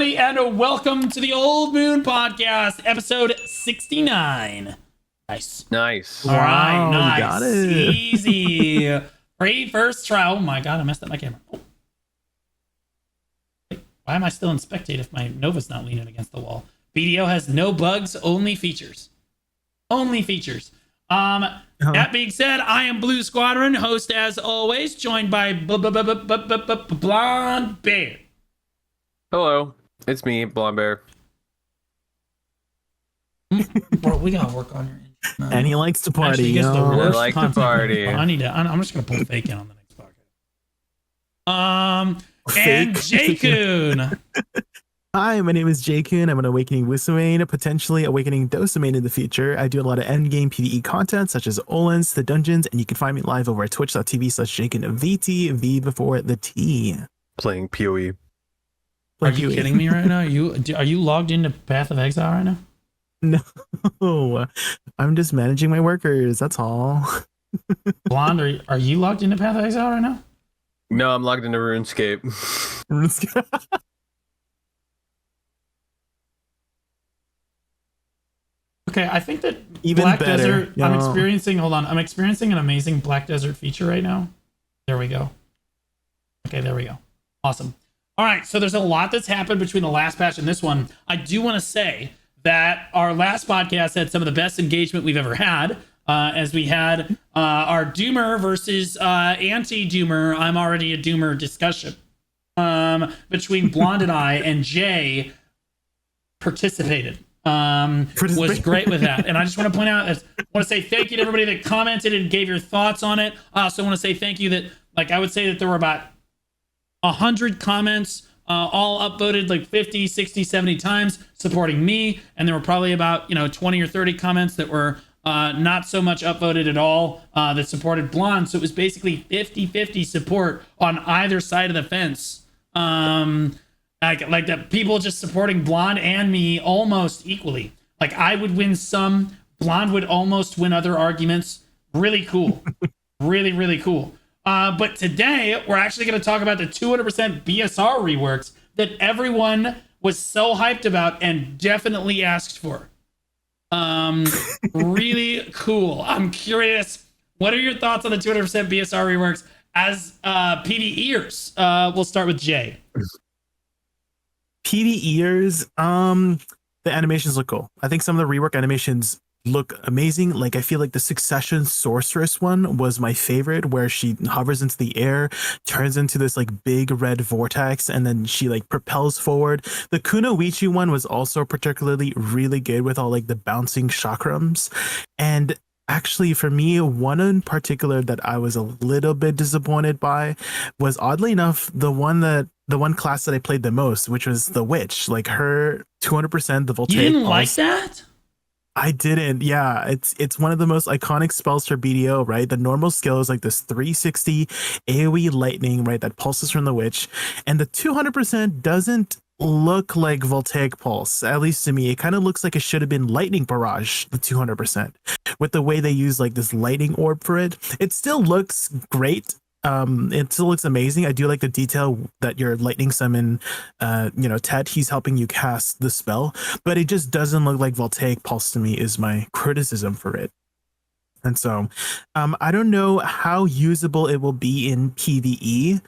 everybody, and welcome to the Old Moon Podcast, episode 69. Nice. All right, nice. Got it. Easy. First try. Oh my god, I messed up my camera. Oh. Wait, why am I still in spectate if my Nova's not leaning against the wall? BDO has no bugs, only features. Only features. That being said, I am Blue Squadron, host as always, joined by Blonde Bear. Hello, it's me, Blonde Bear. Bro, we gotta work on your intro. And he likes to party. Actually, he gets the I worst like to content. party. I'm just gonna pull fake in on the next podcast. Fake? And J-Kun. Hi, my name is J-Kun. I'm an Awakening Wisdomain, potentially Awakening Dosamain in the future. I do a lot of endgame PvE content, such as Olens, the dungeons, and you can find me live over at twitch.tv/JKunVT, V before the T. Playing PoE. Are you kidding me right now? Are you logged into Path of Exile right now? No, I'm just managing my workers. That's all. Blonde, are you logged into Path of Exile right now? No, I'm logged into RuneScape. Okay, I think that Even Black better. Desert. Yeah. I'm experiencing an amazing Black Desert feature right now. There we go. Okay, there we go. Awesome. All right, so there's a lot that's happened between the last patch and this one. I do want to say that our last podcast had some of the best engagement we've ever had, as we had our Doomer versus anti-Doomer, I'm already a Doomer discussion between Blonde and I, and Jay participated. Was great with that. And I just want to point out, I want to say thank you to everybody that commented and gave your thoughts on it. I also want to say thank you that, I would say that there were about 100 comments, all upvoted like 50, 60, 70 times supporting me. And there were probably about, 20 or 30 comments that were not so much upvoted at all, that supported Blonde. So it was basically 50-50 support on either side of the fence. Like that, people just supporting Blonde and me almost equally. Like I would win some, Blonde would almost win other arguments. Really cool. Really, really cool. But today we're actually going to talk about the 200% BSR reworks that everyone was so hyped about and definitely asked for. Really cool. I'm curious, what are your thoughts on the 200% BSR reworks as PvEers? We'll start with Jay. PvEers, the animations look cool. I think some of the rework animations look amazing. Like I feel like the Succession Sorceress one was my favorite, where she hovers into the air, turns into this like big red vortex, and then she like propels forward. The Kunoichi one was also particularly really good with all like the bouncing chakrams. And actually for me, one in particular that I was a little bit disappointed by was, oddly enough, the one class that I played the most, which was the Witch. Like her 200% the voltaic. You didn't like that? I didn't. Yeah, it's one of the most iconic spells for BDO, right? The normal skill is like this 360 AoE lightning, right? That pulses from the Witch, and the 200% doesn't look like voltaic pulse. At least to me, it kind of looks like it should have been lightning barrage. The 200%, with the way they use like this lightning orb for it, it still looks great. It still looks amazing. I do like the detail that your lightning summon, Tet, he's helping you cast the spell, but it just doesn't look like voltaic pulse to me, is my criticism for it. And so I don't know how usable it will be in PvE.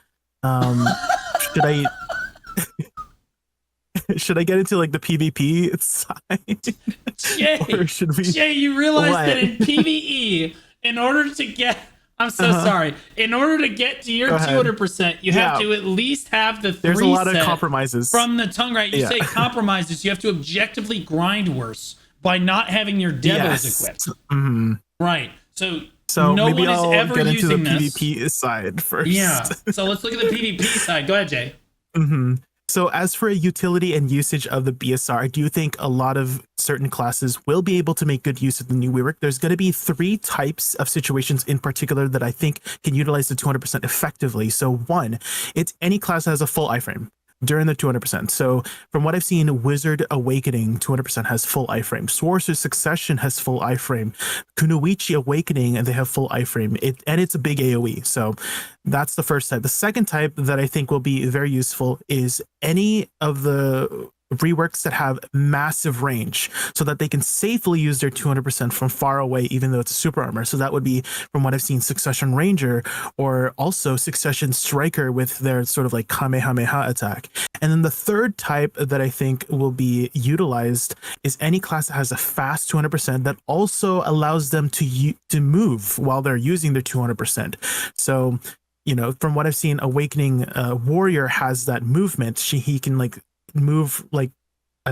Should I get into like the PvP side? Jay, you realize that in PvE, in order to get, I'm so sorry. In order to get to your 200%, you have to at least have the 3 There's a lot of compromises from the tongue, right? You say compromises. You have to objectively grind worse by not having your devils equipped. Mm-hmm. Right. So no maybe one is I'll ever get into using the this. PvP side first. Yeah. So let's look at the PvP side. Go ahead, Jay. Mm-hmm. So as for utility and usage of the BSR, I do think a lot of certain classes will be able to make good use of the new rework. There's going to be 3 types of situations in particular that I think can utilize the 200% effectively. So one, it's any class that has a full iframe. during the 200%. So from what I've seen, Wizard Awakening 200% has full iframe. Sorcerer Succession has full iframe. Kunoichi Awakening, and they have full iframe. And it's a big AoE. So that's the first type. The second type that I think will be very useful is any of the reworks that have massive range so that they can safely use their 200% from far away, even though it's a super armor. So that would be, from what I've seen, Succession Ranger, or also Succession Striker with their sort of like Kamehameha attack. And then the third type that I think will be utilized is any class that has a fast 200% that also allows them to move while they're using their 200%. So, you know, from what I've seen, Awakening Warrior has that movement. He can like move like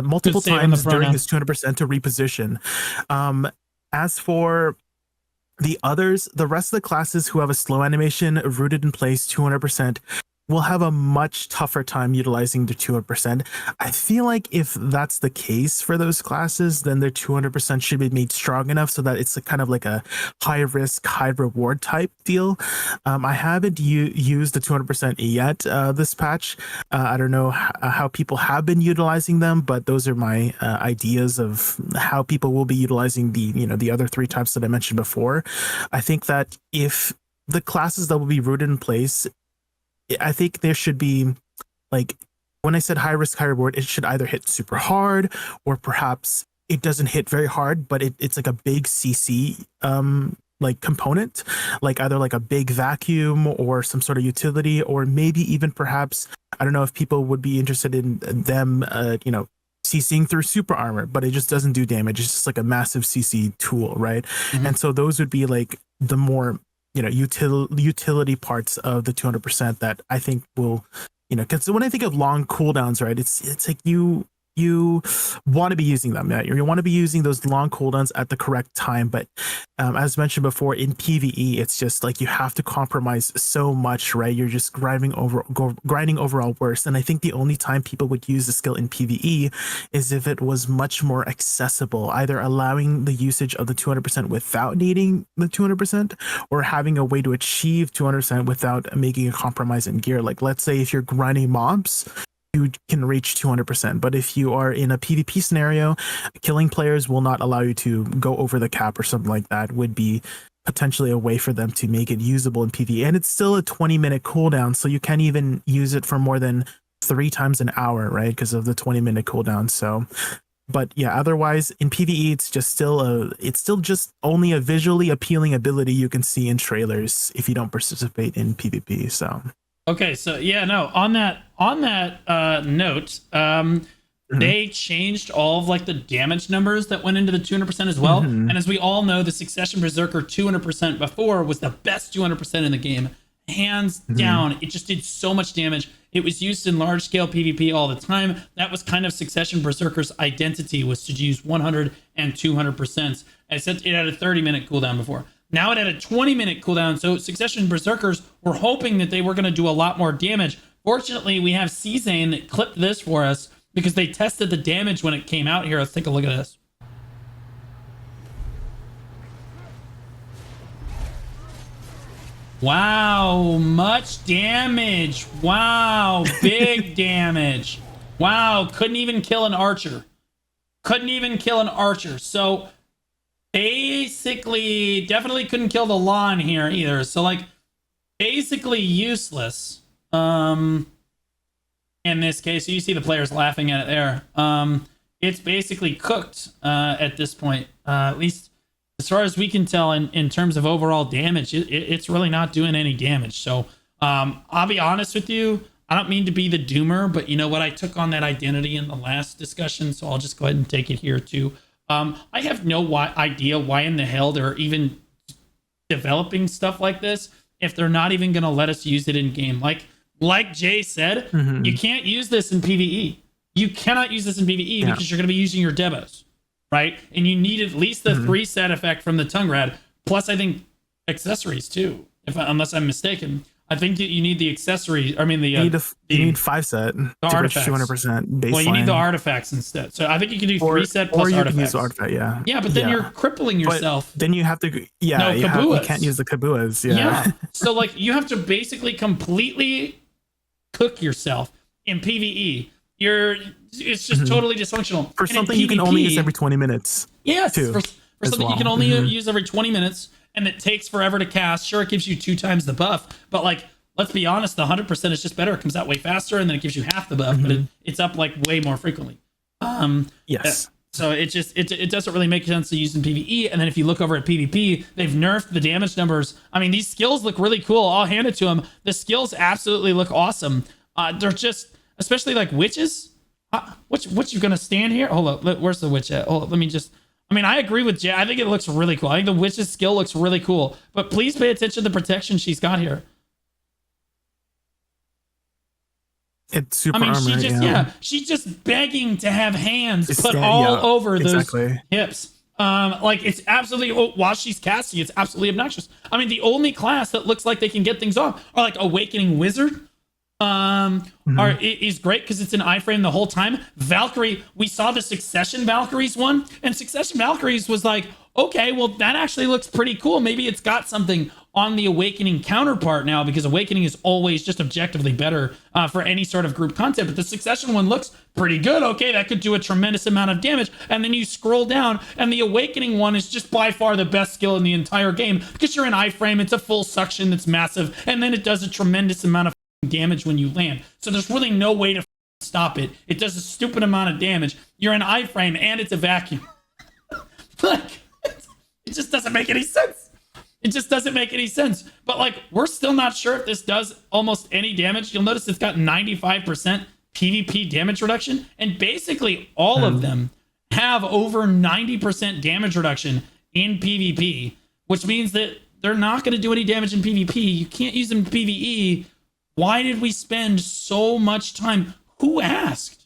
multiple times during his 200% to reposition. As for the others, the rest of the classes who have a slow animation rooted in place 200% will have a much tougher time utilizing their 200%. I feel like if that's the case for those classes, then their 200% should be made strong enough so that it's a kind of like a high risk, high reward type deal. I haven't used the 200% yet this patch. I don't know how people have been utilizing them, but those are my ideas of how people will be utilizing the other three types that I mentioned before. I think that if the classes that will be rooted in place, I think there should be, like, when I said high risk, high reward, it should either hit super hard, or perhaps it doesn't hit very hard, but it's like a big CC like component, like either like a big vacuum or some sort of utility, or maybe even perhaps, I don't know if people would be interested in them, CCing through super armor, but it just doesn't do damage. It's just like a massive CC tool, right? Mm-hmm. And so those would be like the more utility parts of the 200% that I think will, because when I think of long cooldowns, right, it's like you want to be using them, right? You want to be using those long cooldowns at the correct time. But as mentioned before, in PvE, it's just like you have to compromise so much, right? You're just grinding overall worse. And I think the only time people would use the skill in PvE is if it was much more accessible, either allowing the usage of the 200% without needing the 200%, or having a way to achieve 200% without making a compromise in gear. Like, let's say if you're grinding mobs, you can reach 200%, but if you are in a PvP scenario, killing players will not allow you to go over the cap or something like that. Would be potentially a way for them to make it usable in PvE. And it's still a 20-minute cooldown, so you can't even use it for more than 3 times an hour, right? Because of the 20-minute cooldown. So, but yeah, otherwise in PvE, it's still just only a visually appealing ability you can see in trailers if you don't participate in PvP. So. Okay, so yeah, no, on that note, they changed all of like the damage numbers that went into the 200% as well. Mm-hmm. And as we all know, the Succession Berserker 200% before was the best 200% in the game, hands down. It just did so much damage. It was used in large scale PvP all the time. That was kind of Succession Berserker's identity, was to use 100 and 200%. Except it had a 30-minute cooldown before. Now it had a 20-minute cooldown, so Succession Berserkers were hoping that they were going to do a lot more damage. Fortunately, we have C-Zane that clipped this for us because they tested the damage when it came out here. Let's take a look at this. Wow, much damage. Wow, big damage. Wow, couldn't even kill an archer. So basically, definitely couldn't kill the lawn here either. So like, basically useless. In this case, so you see the players laughing at it there. It's basically cooked at this point. At least as far as we can tell, in terms of overall damage, it's really not doing any damage. So I'll be honest with you. I don't mean to be the doomer, but you know what? I took on that identity in the last discussion, so I'll just go ahead and take it here too. I have no idea why in the hell they're even developing stuff like this if they're not even going to let us use it in game. Like Jay said, you can't use this in PvE. You cannot use this in PvE because you're going to be using your demos, right? And you need at least the 3 set effect from the tongue rad, plus I think accessories too, unless I'm mistaken. I think you need the accessory. I mean, you need 5 set to reach 200% baseline. Well, you need the artifacts instead. So I think you can do 3 set plus or you artifacts. Can use artifact, yeah. Yeah, but then you're crippling yourself. But then you have to, you can't use the kabuas. Yeah. So like you have to basically completely cook yourself. in PvE. It's just totally dysfunctional. For And in something you can PvP, only use every 20 minutes. yes, too, for something you can only use every 20 minutes and it takes forever to cast. Sure, it gives you 2 times the buff, but like, let's be honest, the 100% is just better. It comes out way faster and then it gives you half the buff, but it's up like way more frequently. Yes. So it doesn't really make sense to use in PvE. And then if you look over at PvP, they've nerfed the damage numbers. I mean, these skills look really cool. I'll hand it to them. The skills absolutely look awesome. They're just, especially like witches. What you gonna stand here? Hold up, where's the witch at? Hold up, let me just. I mean, I agree with Jay. I think it looks really cool. I think the witch's skill looks really cool. But please pay attention to the protection she's got here. It's super I mean, armor, she's just begging to have hands Just put stand- all yeah, over those exactly. hips. Like it's absolutely, while she's casting, it's absolutely obnoxious. I mean, the only class that looks like they can get things off are like Awakening Wizard. Is great because it's an iframe the whole time. Valkyrie, we saw the Succession Valkyries one, and Succession Valkyries was like, okay, well that actually looks pretty cool. Maybe it's got something on the Awakening counterpart now, because Awakening is always just objectively better for any sort of group content. But the Succession one looks pretty good. Okay, that could do a tremendous amount of damage. And then you scroll down, and the Awakening one is just by far the best skill in the entire game because you're in iframe. It's a full suction that's massive, and then it does a tremendous amount of damage when you land. So there's really no way to stop it. It does a stupid amount of damage. You're in iframe, and it's a vacuum. Like, it just doesn't make any sense. It just doesn't make any sense. But like, we're still not sure if this does almost any damage. You'll notice it's got 95% PvP damage reduction, and basically all of them have over 90% damage reduction in PvP, which means that they're not going to do any damage in PvP. You can't use them in PvE. Why did we spend so much time? Who asked?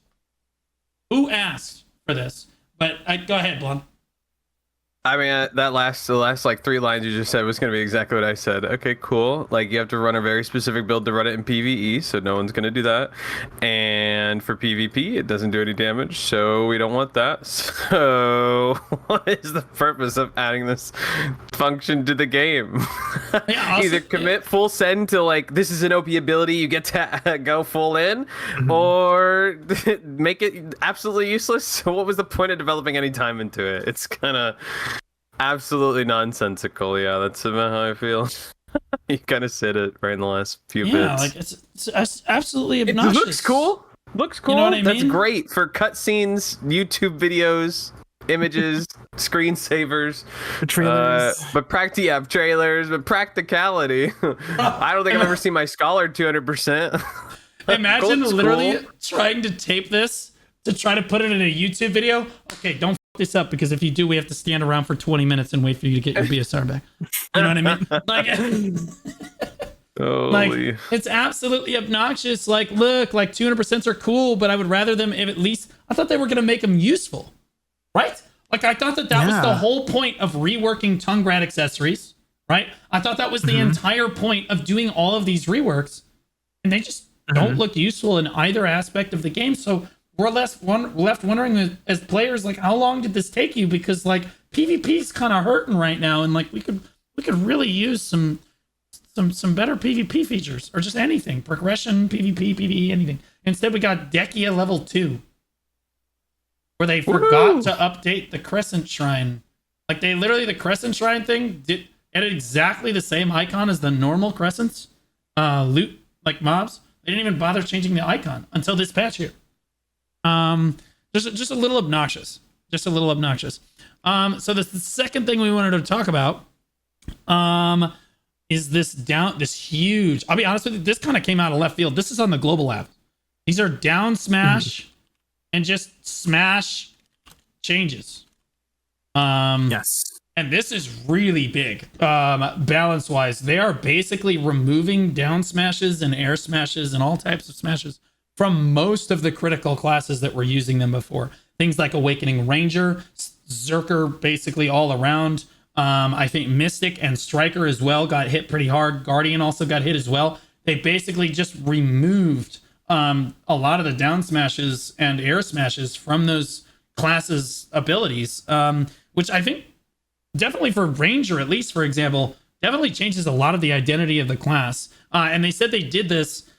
Who asked for this? But go ahead, Blonde. I mean, the last like 3 lines you just said was going to be exactly what I said. Okay, cool. Like, you have to run a very specific build to run it in PvE, so no one's going to do that. And for PvP, it doesn't do any damage, so we don't want that. So what is the purpose of adding this function to the game? Yeah, Either commit full send to like, this is an OP ability, you get to go full in, or make it absolutely useless. So what was the point of developing any time into it? It's kind of absolutely nonsensical. Yeah, that's about how I feel. You kind of said it right in the last few bits. Yeah, like it's absolutely obnoxious. It looks cool. Looks cool. You know what I That's mean? great for cutscenes, YouTube videos, images, screensavers, Trailers. but trailers, but practicality. I don't think I've ever seen my Scholar 200%. Imagine Looks literally cool. trying to tape this to try to put it in a YouTube video. Okay, don't f this up, because if you do, we have to stand around for 20 minutes and wait for you to get your BSR back. You know what I mean? Like, it's absolutely obnoxious. Like, look, like 200% are cool, but I would rather them if at least, I thought they were going to make them useful, right? Like, I thought that was the whole point of reworking tongue grad accessories, right? I thought that was the entire point of doing all of these reworks, and they just don't look useful in either aspect of the game. So we're left wondering as players, like, how long did this take you? Because like PvP's kind of hurting right now, and like we could really use some better PvP features, or just anything, progression, PvP, PvE, anything. Instead, we got Dekia level 2, where they forgot to update the Crescent Shrine. Like, they literally, the Crescent Shrine thing had exactly the same icon as the normal Crescents loot, like mobs. They didn't even bother changing the icon until this patch here. Just a little obnoxious. Just a little obnoxious. So the second thing we wanted to talk about is this huge, I'll be honest with you, this kind of came out of left field. This is on the global app. These are Downsmash and just smash changes. Yes. And this is really big, balance wise. They are basically removing down smashes and air smashes and all types of smashes from most of the critical classes that were using them before. Things like Awakening Ranger, Zerker, basically all around. I think Mystic and Striker as well got hit pretty hard. Guardian also got hit as well. They basically just removed a lot of the down smashes and air smashes from those classes' abilities, which I think definitely for Ranger, at least, for example, definitely changes a lot of the identity of the class. And they said they did this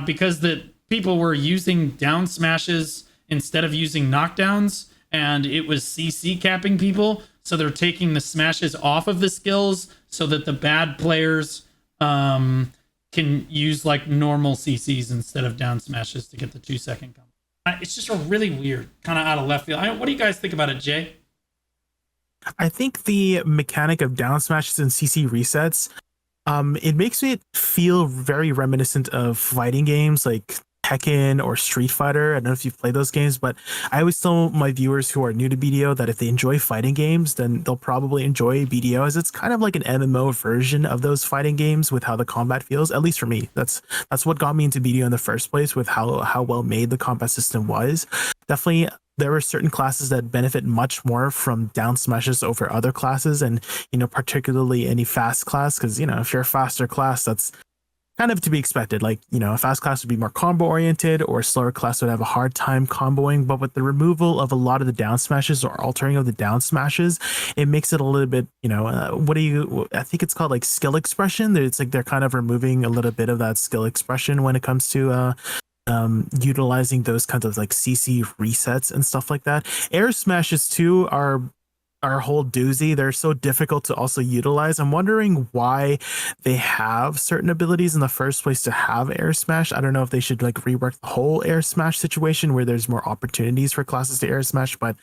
because people were using down smashes instead of using knockdowns, and it was CC capping people. So they're taking the smashes off of the skills so that the bad players can use like normal CCs instead of down smashes to get the 2-second combo. It's just a really weird, kind of out of left field. What do you guys think about it, Jay? I think the mechanic of down smashes and CC resets, it makes it feel very reminiscent of fighting games like Tekken or Street Fighter. I don't know if you've played those games, but I always tell my viewers who are new to BDO that if they enjoy fighting games, then they'll probably enjoy BDO, as it's kind of like an MMO version of those fighting games with how the combat feels. At least for me, that's what got me into BDO in the first place, with how well made the combat system was. Definitely, there are certain classes that benefit much more from down smashes over other classes, and particularly any fast class, because if you're a faster class, that's kind of to be expected. Like, a fast class would be more combo oriented, or a slower class would have a hard time comboing. But with the removal of a lot of the down smashes or altering of the down smashes, it makes it a little bit, I think it's called like skill expression. It's like they're kind of removing a little bit of that skill expression when it comes to utilizing those kinds of like CC resets and stuff like that. Air smashes too are a whole doozy. They're so difficult to also utilize. I'm wondering why they have certain abilities in the first place to have air smash. I don't know if they should like rework the whole air smash situation where there's more opportunities for classes to air smash. But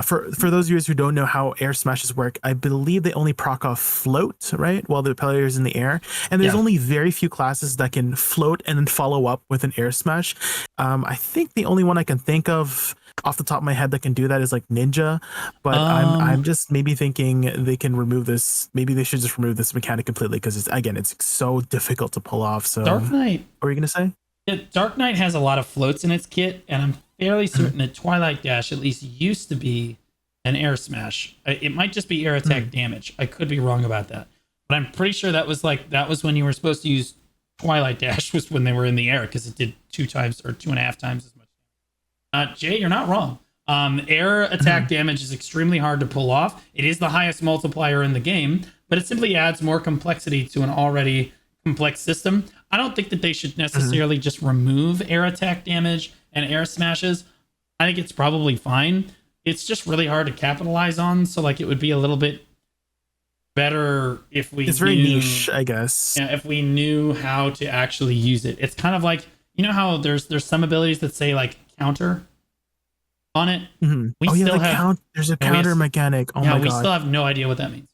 for those viewers who don't know how air smashes work, I believe they only proc off float, right, while the player is in the air. And there's only very few classes that can float and then follow up with an air smash. I think the only one I can think of off the top of my head that can do that is like Ninja, but I'm just maybe thinking they can remove this. Maybe they should just remove this mechanic completely, because it's so difficult to pull off. So Dark Knight, what were you gonna say? Yeah, Dark Knight has a lot of floats in its kit, and I'm fairly certain that Twilight Dash at least used to be an air smash. It might just be air attack damage. I could be wrong about that, but I'm pretty sure that was when you were supposed to use Twilight Dash, was when they were in the air, because it did 2 times or 2.5 times as much. Jay, you're not wrong. Air attack damage is extremely hard to pull off. It is the highest multiplier in the game, but it simply adds more complexity to an already complex system. I don't think that they should necessarily just remove air attack damage and air smashes. I think it's probably fine. It's just really hard to capitalize on. So like, it would be a little bit better if we It's very niche, I guess. Yeah, if we knew how to actually use it. It's kind of like, how there's some abilities that say like counter on it. We still have there's a counter mechanic. Oh my god. We still have no idea what that means.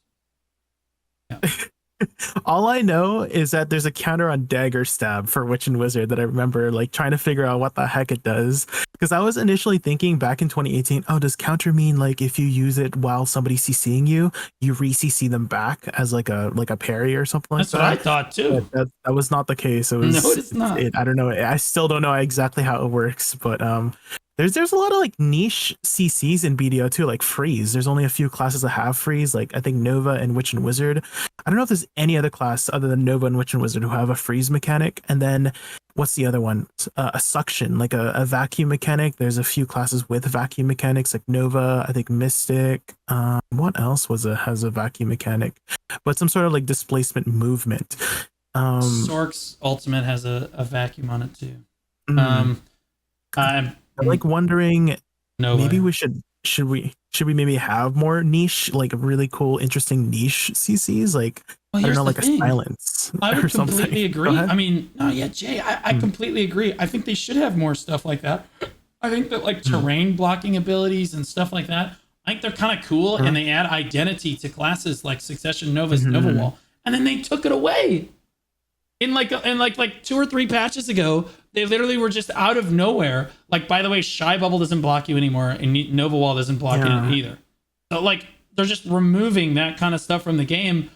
Yeah. All I know is that there's a counter on dagger stab for Witch and Wizard that I remember like trying to figure out what the heck it does, because I was initially thinking back in 2018, does counter mean like if you use it while somebody's CCing you re-CC them back as like a parry or something like that? That's what I thought too. That was not the case. It was, no, it's not. I don't know. I still don't know exactly how it works, but there's a lot of like niche CCs in BDO too, like freeze. There's only a few classes that have freeze, like I think Nova and Witch and Wizard. I don't know if there's any other class other than Nova and Witch and Wizard who have a freeze mechanic. And then what's the other one? A suction, like a vacuum mechanic. There's a few classes with vacuum mechanics, like Nova, I think Mystic. What else has a vacuum mechanic? But some sort of like displacement movement. Sork's ultimate has a vacuum on it too. I'm like wondering, maybe we should we maybe have more niche, like really cool, interesting niche CCs, like I don't know, like a silence. I would or something. completely agree. I mean, Jay, I completely agree. I think they should have more stuff like that. I think that like terrain blocking abilities and stuff like that, I think they're kind of cool, and they add identity to classes like Succession Nova's Nova Wall, and then they took it away. In like 2 or 3 patches ago, they literally were just out of nowhere. Like, by the way, Shy Bubble doesn't block you anymore, and Nova Wall doesn't block it either. So like, they're just removing that kind of stuff from the game.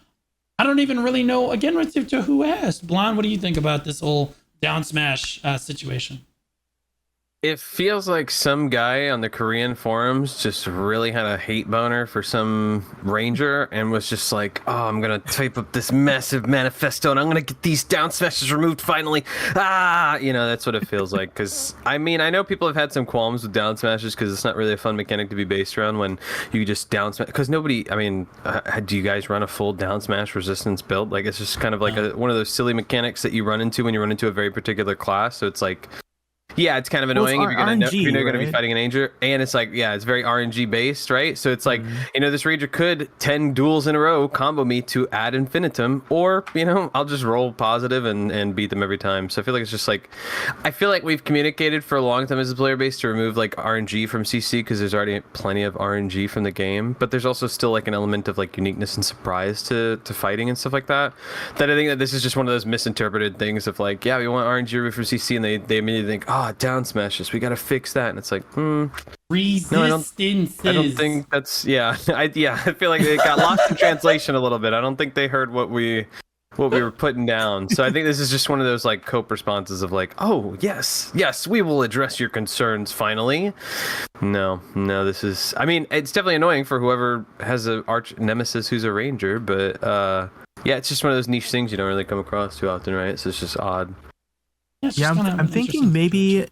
I don't even really know, again, to who asked. Blonde, what do you think about this whole down smash situation? It feels like some guy on the Korean forums just really had a hate boner for some ranger and was just like, oh, I'm going to type up this massive manifesto and I'm going to get these down smashes removed finally. That's what it feels like. Because, I mean, I know people have had some qualms with down smashes because it's not really a fun mechanic to be based around when you just down smash. Because nobody, I mean, do you guys run a full down smash resistance build? Like, it's just kind of like one of those silly mechanics that you run into when you run into a very particular class. So it's like, Yeah, it's kind of Well, it's annoying if you're gonna know, if RNG, you're gonna be right? fighting an ranger, and it's like, yeah, it's very RNG based, right? So it's like, Mhm. this ranger could 10 duels in a row combo me to ad infinitum, or I'll just roll positive and beat them every time. So I feel like it's just like, I feel like we've communicated for a long time as a player base to remove like RNG from CC because there's already plenty of RNG from the game, but there's also still like an element of like uniqueness and surprise to fighting and stuff like that. That I think that this is just one of those misinterpreted things of like, yeah, we want RNG removed from CC, and they immediately think, down smashes, we gotta fix that, and it's like, no, Resistances. I don't think that's, yeah. I feel like it got lost in translation a little bit. I don't think they heard what we were putting down. So I think this is just one of those like cope responses of like, oh yes, we will address your concerns finally. No, this is, I mean, it's definitely annoying for whoever has a arch nemesis who's a ranger, but yeah, it's just one of those niche things you don't really come across too often, right? So it's just odd. Yeah, I'm thinking maybe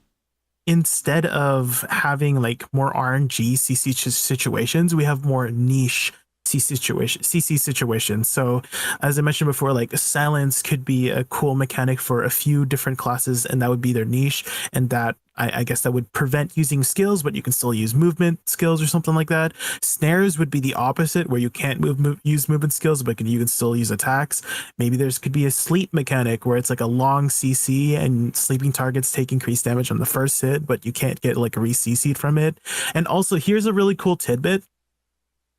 instead of having like more RNG CC situations, we have more niche CC situations. So as I mentioned before, like silence could be a cool mechanic for a few different classes, and that would be their niche. And that I guess that would prevent using skills, but you can still use movement skills or something like that. Snares would be the opposite, where you can't use movement skills, but you can still use attacks. Maybe could be a sleep mechanic where it's like a long CC and sleeping targets take increased damage on the first hit, but you can't get like re-CC'd from it. And also, here's a really cool tidbit.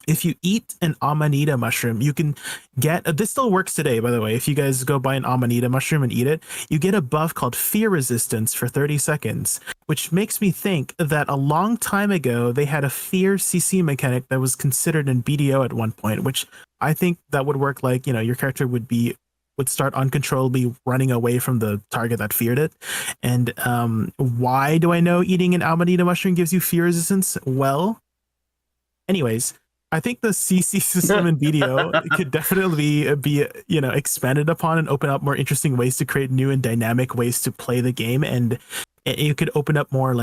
If you eat an Amanita mushroom, you can get, this still works today, by the way. If you guys go buy an Amanita mushroom and eat it, you get a buff called fear resistance for 30 seconds, which makes me think that a long time ago, they had a fear CC mechanic that was considered in BDO at one point, which I think that would work like, your character would start uncontrollably running away from the target that feared it. And why do I know eating an Amanita mushroom gives you fear resistance? Well, anyways, I think the CC system in BDO could definitely be expanded upon and open up more interesting ways to create new and dynamic ways to play the game, and it could open up more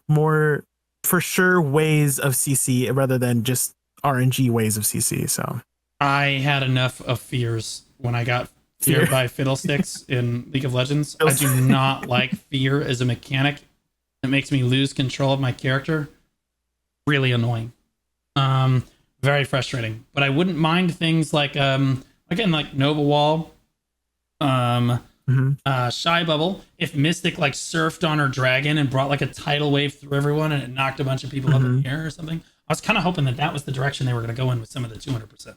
more for sure ways of CC rather than just RNG ways of CC. So I had enough of fears when I got feared by fiddlesticks in League of Legends. I do not like fear as a mechanic. It makes me lose control of my character. Really annoying. Very frustrating. But I wouldn't mind things like again, like Nova Wall, Shy Bubble. If Mystic like surfed on her dragon and brought like a tidal wave through everyone and it knocked a bunch of people up in the air or something. I was kind of hoping that was the direction they were going to go in with some of the 200%.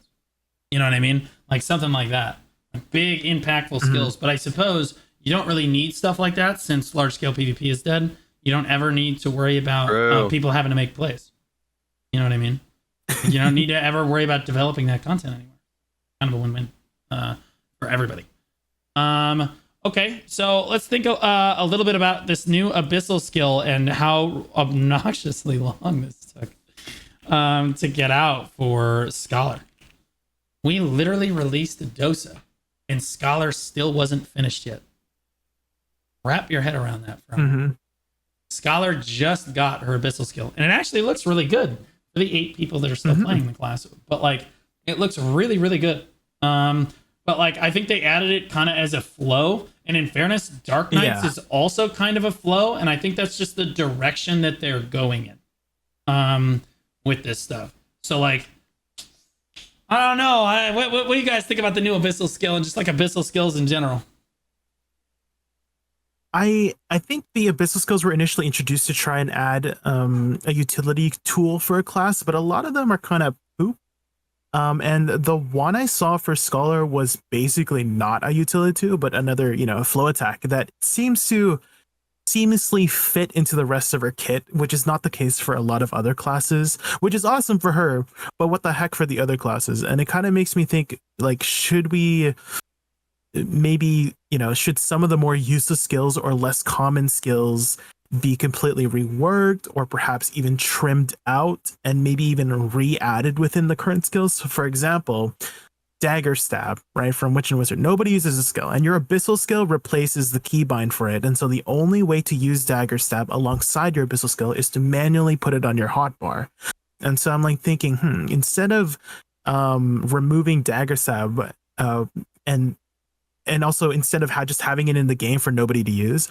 You know what I mean? Like something like that. Like big, impactful skills. But I suppose you don't really need stuff like that since large-scale PvP is dead. You don't ever need to worry about people having to make plays. You know what I mean? You don't need to ever worry about developing that content anymore. Kind of a win-win for everybody. Okay, so let's think a little bit about this new Abyssal skill and how obnoxiously long this took to get out for Scholar. We literally released Dosa, and Scholar still wasn't finished yet. Wrap your head around that for a moment. Scholar just got her Abyssal skill, and it actually looks really good for the 8 people that are still playing the class. But like, it looks really, really good. But like, I think they added it kind of as a flow. And in fairness, Dark Knights is also kind of a flow, and I think that's just the direction that they're going in with this stuff. So like, I don't know. What do you guys think about the new Abyssal skill and just like Abyssal skills in general? I think the Abyssal skills were initially introduced to try and add a utility tool for a class, but a lot of them are kind of poop. And the one I saw for Scholar was basically not a utility tool, but another, flow attack that seems to seamlessly fit into the rest of her kit, which is not the case for a lot of other classes, which is awesome for her, but what the heck for the other classes? And it kind of makes me think, like, should we maybe, should some of the more useless skills or less common skills be completely reworked or perhaps even trimmed out and maybe even re-added within the current skills? So for example, Dagger Stab, right, from Witch and Wizard. Nobody uses a skill, and your Abyssal skill replaces the keybind for it. And so the only way to use Dagger Stab alongside your Abyssal skill is to manually put it on your hotbar. And so I'm like thinking, instead of removing Dagger Stab and and also instead of just having it in the game for nobody to use,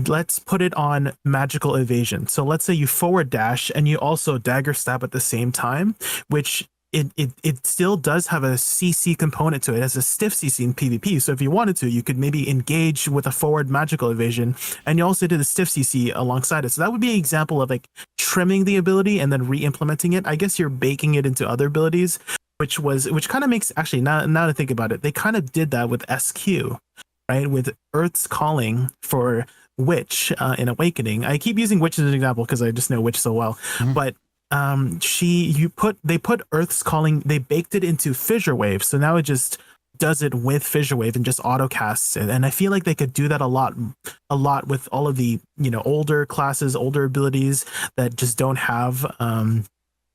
let's put it on magical evasion. So let's say you forward dash and you also dagger stab at the same time, which it still does have a CC component to it. It has a stiff CC in PvP. So if you wanted to, you could maybe engage with a forward magical evasion, and you also did a stiff CC alongside it. So that would be an example of like trimming the ability and then re-implementing it. I guess you're baking it into other abilities, which kind of makes, actually, now to think about it, they kind of did that with SQ, right? With Earth's Calling for Witch in Awakening. I keep using Witch as an example because I just know Witch so well. But they put Earth's Calling, they baked it into Fissure Wave, so now it just does it with Fissure Wave and just auto casts it. And I feel like they could do that a lot with all of the older classes, older abilities that just don't have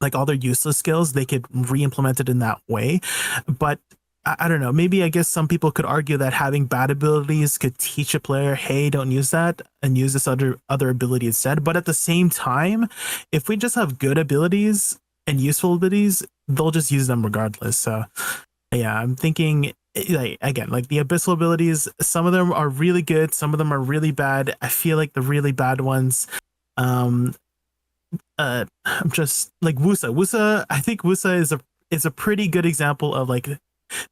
like all their useless skills. They could re-implement it in that way. But I don't know, maybe I guess some people could argue that having bad abilities could teach a player, hey, don't use that and use this other ability instead. But at the same time, if we just have good abilities and useful abilities, they'll just use them regardless. So yeah, I'm thinking, like, again, like the Abyssal abilities, some of them are really good, some of them are really bad. I feel like the really bad ones, I'm just like Wusa. I think Wusa is a pretty good example of like,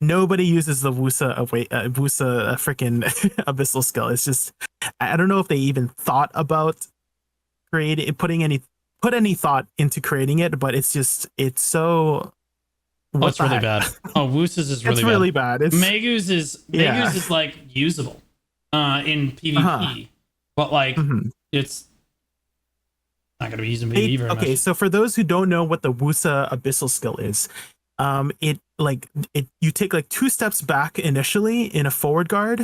nobody uses the Wusa freaking Abyssal skill. It's just, I don't know if they even thought about put any thought into creating it, but it's so. Oh, it's really bad. Oh, Wusa's is really bad. It's really bad. Megu's is like usable in PvP, but like it's not gonna be used in PvP very much. Okay, so for those who don't know what the Wusa Abyssal skill is, you take like 2 steps back initially in a forward guard.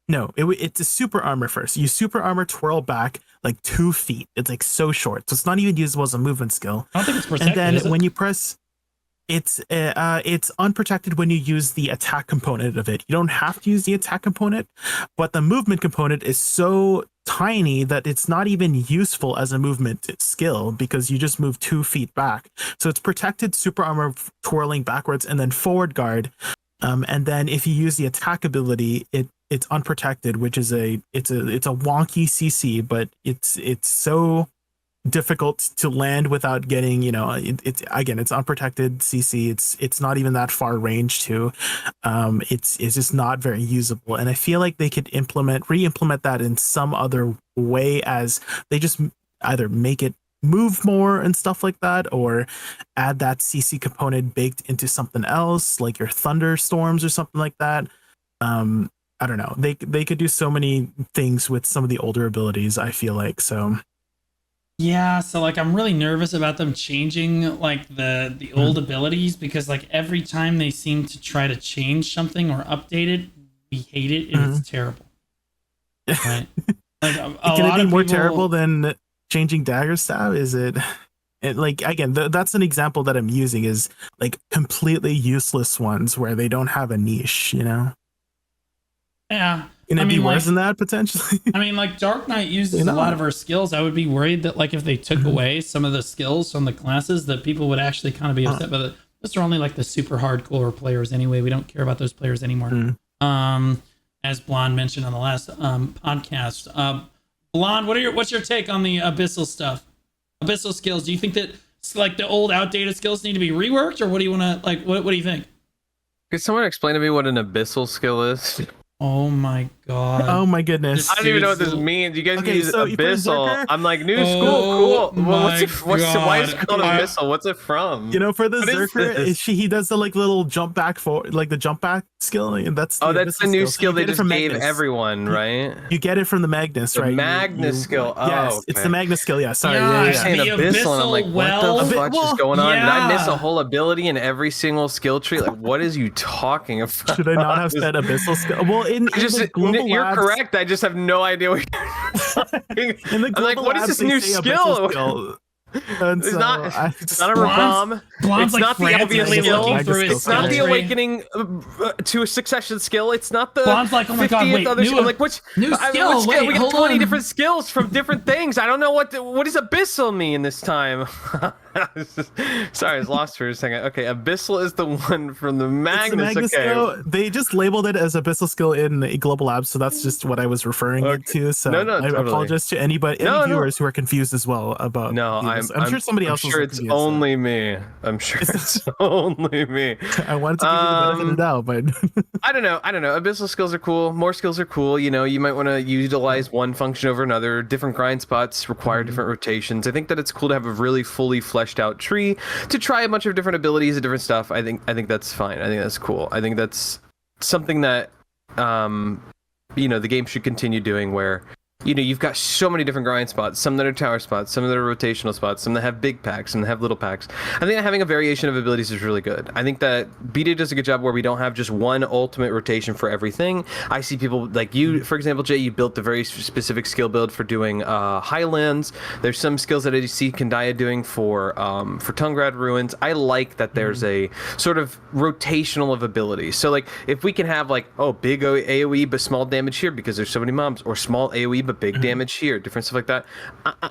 It's a super armor first. You super armor twirl back like 2 feet. It's like so short, so it's not even usable as a movement skill. I don't think it's protected. And then when you press, it's unprotected when you use the attack component of it. You don't have to use the attack component, but the movement component is so tiny that it's not even useful as a movement skill because you just move 2 feet back. So it's protected super armor twirling backwards and then forward guard. And then if you use the attack ability, it's unprotected, which is it's a wonky CC, but it's so difficult to land without getting, it's unprotected CC. It's not even that far range too. It's just not very usable. And I feel like they could re-implement that in some other way, as they just either make it move more and stuff like that, or add that CC component baked into something else, like your thunderstorms or something like that. I don't know. They could do so many things with some of the older abilities, I feel like. So yeah, so like I'm really nervous about them changing like the old abilities, because like every time they seem to try to change something or update it, we hate it and it's terrible. Right? Like can it be more terrible than changing dagger stab? Is it like, again, that's an example that I'm using, is like completely useless ones where they don't have a niche, Yeah. Can it be worse than that potentially? I mean, like Dark Knight uses a lot of her skills. I would be worried that like if they took away some of the skills from the classes, that people would actually kind of be upset. But those are only like the super hardcore players anyway. We don't care about those players anymore. As Blonde mentioned on the last podcast. Blonde, what's your take on the Abyssal stuff? Abyssal skills. Do you think that like the old outdated skills need to be reworked, or what do you want to like? What do you think? Could someone explain to me what an Abyssal skill is? Oh my god. Oh my goodness. I don't even know what this means. You guys can use Abyssal. I'm like, new school, cool. Why is it called Abyssal? What's it from? For the Zerker, he does the like little jump back the jump back skill, and that's the new skill they just gave everyone, right? You get it from the Magnus, right? Magnus skill. Yes, it's the Magnus skill. Yeah, sorry. You're saying Abyssal, and I'm like, what the fuck is going on? Did I miss a whole ability in every single skill tree? Like, what is you talking about? Should I not have said Abyssal skill? Well, you're correct. I just have no idea what you're talking. I'm like, what is this new skill? It's not a bomb. It's not the obvious skill. It's not the awakening to a succession skill. It's not the 50th other skill. Like, which new skill? We got 20 different skills from different things. I don't know what does Abyssal mean this time. Sorry, I was lost for a second. Okay, Abyssal is the one from the It's the Magnus. Magnus Okay. skill. They just labeled it as Abyssal skill in Global Labs, so that's just what I was referring it to. So No, I totally. apologize to any viewers who are confused as well about. No, I'm sure somebody else. I'm sure it's only me. I'm sure it's only me. I wanted to give you the benefit of the doubt, but I don't know. Abyssal skills are cool. More skills are cool. You know, you might want to utilize one function over another. Different grind spots require different rotations. I think that it's cool to have a really fully fleshed out tree to try a bunch of different abilities and different stuff. I think that's fine. I think that's cool. I think that's something that the game should continue doing, where you've got so many different grind spots, some that are tower spots, some that are rotational spots, some that have big packs, some that have little packs. I think that having a variation of abilities is really good. I think that BD does a good job where we don't have just one ultimate rotation for everything. I see people like you, for example, Jay, you built a very specific skill build for doing Highlands. There's some skills that I see Kandaya doing for Tungrad Ruins. I like that there's a sort of rotational of abilities. So like if we can have like, big AoE but small damage here because there's so many mobs, or small AoE but big damage here, different stuff like that.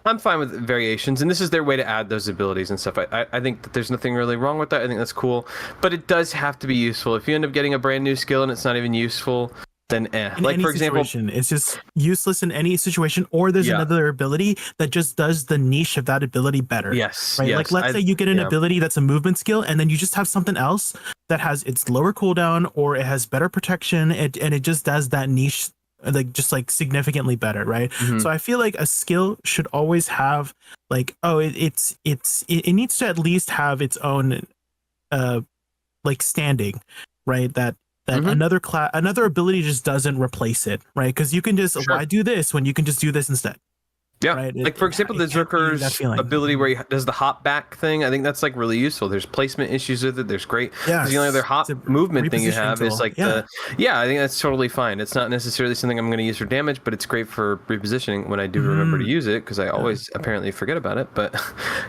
I'm fine with variations, and this is their way to add those abilities and stuff. I think that there's nothing really wrong with that. I think that's cool, but it does have to be useful. If you end up getting a brand new skill and it's not even useful, then like for example, it's just useless in any situation, or there's another ability that just does the niche of that ability better. Yes, right. Yes, like let's say you get an ability that's a movement skill, and then you just have something else that has its lower cooldown, or it has better protection, and it just does that niche like significantly better, right? So I feel like a skill should always have like it needs to at least have its own like standing, right? That another ability just doesn't replace it, right? Because you can just why do this when you can just do this instead. Yeah, right? Like for example, the Zerker's ability where he does the hop back thing, I think that's like really useful. There's placement issues with it. There's great. Yeah. The only other hop movement thing you have is like I think that's totally fine. It's not necessarily something I'm going to use for damage, but it's great for repositioning when I do remember to use it, because I always apparently forget about it. But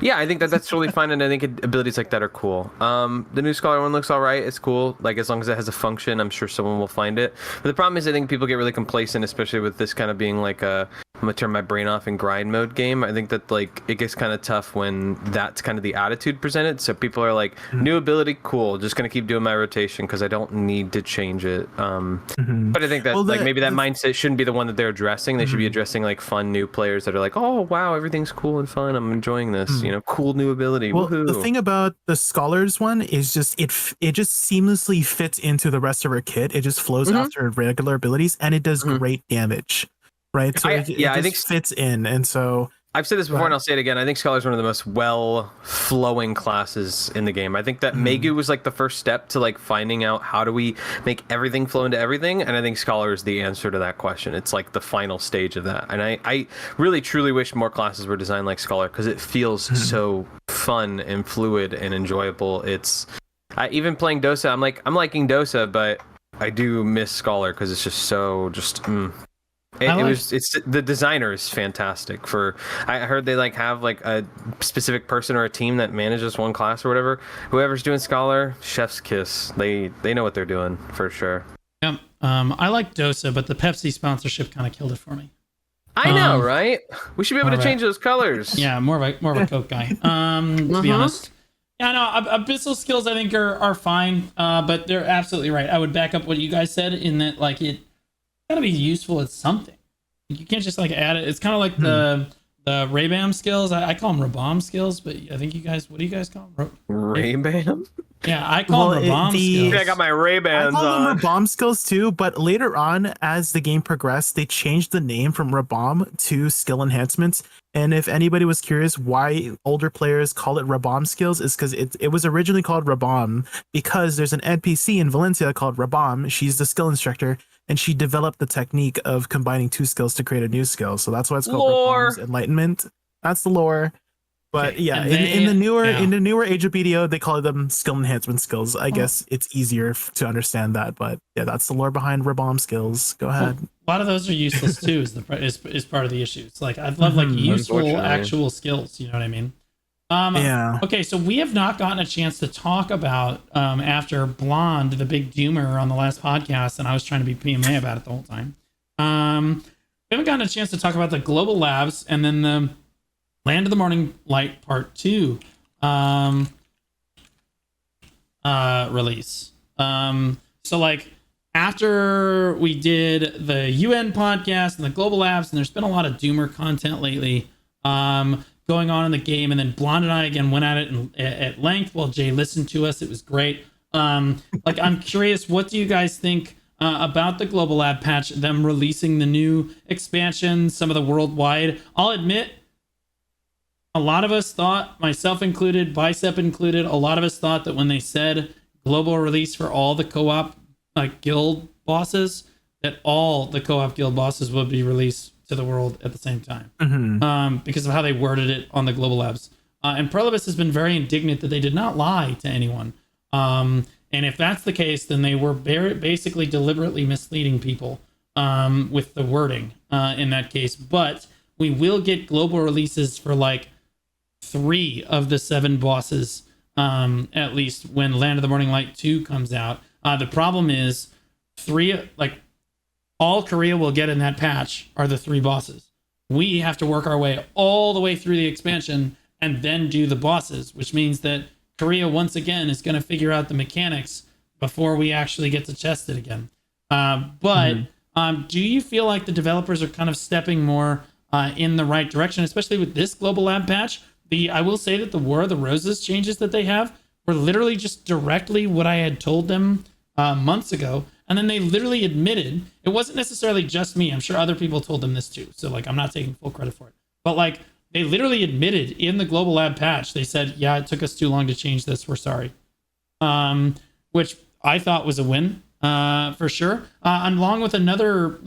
yeah, I think that's totally fine, and I think abilities like that are cool. The new Scholar one looks all right. It's cool. Like as long as it has a function, I'm sure someone will find it. But the problem is I think people get really complacent, especially with this kind of being like I'm gonna turn my brain off and grind mode game. I think that like it gets kind of tough when that's kind of the attitude presented. So people are like, new ability, cool, just gonna keep doing my rotation because I don't need to change it. But I think that maybe that mindset shouldn't be the one that they're addressing. They should be addressing like fun new players that are like, oh wow, everything's cool and fun, I'm enjoying this, cool new ability. Well, woohoo. The thing about the Scholars one is just it just seamlessly fits into the rest of her kit. It just flows after regular abilities, and it does great damage. Right, so I think fits in, and so I've said this before, and I'll say it again. I think Scholar is one of the most well-flowing classes in the game. I think that Megu was like the first step to like finding out how do we make everything flow into everything, and I think Scholar is the answer to that question. It's like the final stage of that, and I really truly wish more classes were designed like Scholar, because it feels so fun and fluid and enjoyable. It's even playing Dosa. I'm liking Dosa, but I do miss Scholar because it's just so it's the designer is fantastic. I heard they like have like a specific person or a team that manages one class or whatever. Whoever's doing Scholar, chef's kiss. They know what they're doing for sure. Yeah. I like Dosa, but the Pepsi sponsorship kind of killed it for me. I know, right? We should be able to change those colors. Yeah, more of a Coke guy. To be honest. Yeah, no, Abyssal skills I think are fine, but they're absolutely right. I would back up what you guys said in that like it gotta be useful at something. You can't just like add it. It's kind of like the Ray-Bam skills. I call them Rabam skills, but I think you guys, what do you guys call them? Ray-Bam? Yeah, I call them Rabam skills. I got my Ray-Bans on. I call them Rabam skills too, but later on as the game progressed, they changed the name from Rabam to skill enhancements. And if anybody was curious why older players call it Rabam skills, is because it was originally called Rabam because there's an NPC in Valencia called Rabam. She's the skill instructor, and she developed the technique of combining two skills to create a new skill. So that's why it's called Rabam's Enlightenment. That's the lore. But yeah, in the newer Age of BDO, they call them skill enhancement skills. I guess it's easier to understand that, but yeah, that's the lore behind Rabam skills. Go ahead. Well, a lot of those are useless too. Is part of the issue. It's like I'd love like useful actual skills. You know what I mean? Yeah. Okay, so we have not gotten a chance to talk about after Blonde, the big doomer on the last podcast, and I was trying to be PMA about it the whole time. We haven't gotten a chance to talk about the global labs and then the Land of the Morning Light Part 2. release. So like after we did the UN podcast and the global labs, and there's been a lot of doomer content lately going on in the game, and then Blonde and I again went at it at length while Jay listened to us. It was great. Like I'm curious, what do you guys think about the global lab patch, them releasing the new expansion, some of the worldwide? I'll admit, a lot of us thought, myself included, Bicep included, a lot of us thought that when they said global release for all the co-op guild bosses, that all the co-op guild bosses would be released to the world at the same time, because of how they worded it on the global labs. And Prelibus has been very indignant that they did not lie to anyone. And if that's the case, then they were basically deliberately misleading people with the wording in that case. But we will get global releases for like 3 of the 7 bosses, at least when Land of the Morning Light 2 comes out. The problem is all Korea will get in that patch are the 3 bosses. We have to work our way all the way through the expansion and then do the bosses, which means that Korea once again is going to figure out the mechanics before we actually get to test it again. Do you feel like the developers are kind of stepping more in the right direction, especially with this global lab patch? I will say that the War of the Roses changes that they have were literally just directly what I had told them months ago. And then they literally admitted, it wasn't necessarily just me. I'm sure other people told them this too. So like, I'm not taking full credit for it. But like, they literally admitted in the global lab patch, they said, yeah, it took us too long to change this. We're sorry. Which I thought was a win for sure. Along with another,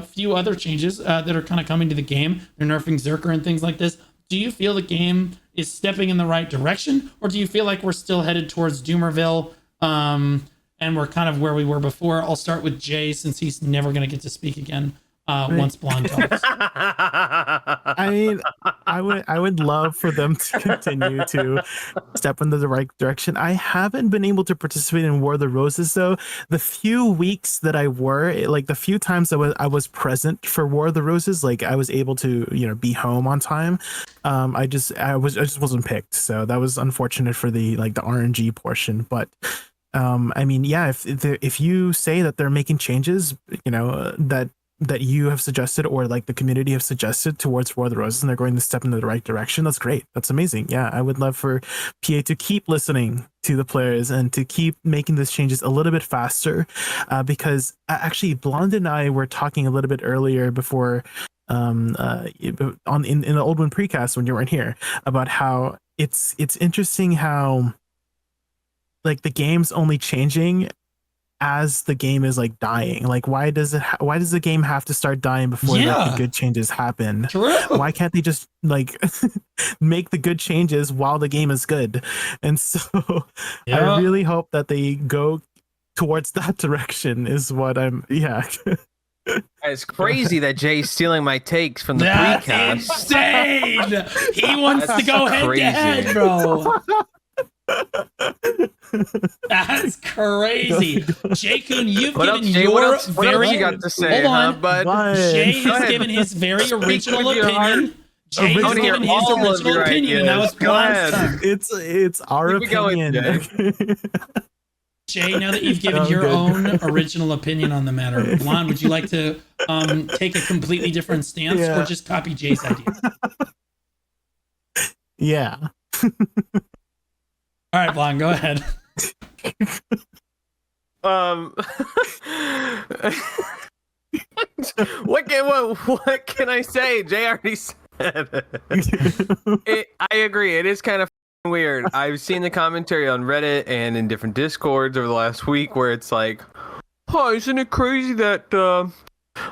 few other changes that are kind of coming to the game. They're nerfing Zerker and things like this. Do you feel the game is stepping in the right direction, or do you feel like we're still headed towards Doomerville and we're kind of where we were before? I'll start with Jay, since he's never going to get to speak again once Blonde talks. I mean, I would love for them to continue to step in the right direction. I haven't been able to participate in War of the Roses though. The few weeks that I were, like the few times I was present for War of the Roses, like I was able to be home on time. I just wasn't picked, so that was unfortunate for the RNG portion. But I mean, yeah, if you say that they're making changes, that you have suggested, or like the community have suggested towards War of the Roses, and they're going to step in the right direction, that's great. That's amazing. Yeah, I would love for PA to keep listening to the players and to keep making these changes a little bit faster, because actually Blonde and I were talking a little bit earlier before in the Old One precast when you weren't here, about how it's interesting how like the game's only changing as the game is like dying. Like why does the game have to start dying before the good changes happen? True. Why can't they just like make the good changes while the game is good? And so I really hope that they go towards that direction is what I'm It's crazy that Jay's stealing my takes from the That's precast. insane. He wants to go head to head, bro. That's crazy. Jay-kun, you've given your very... you got to say, Hold on. But Jay has given his very original opinion. Jay has given his original opinion, and now it's Blonde's turn. It's our opinion. Jay, now that you've given your own original opinion on the matter, Blonde, would you like to take a completely different stance or just copy Jay's idea? Yeah. All right, Blonde, go ahead. What can I say? Jay already said it. I agree. It is kind of weird. I've seen the commentary on Reddit and in different Discords over the last week where it's like, oh, isn't it crazy that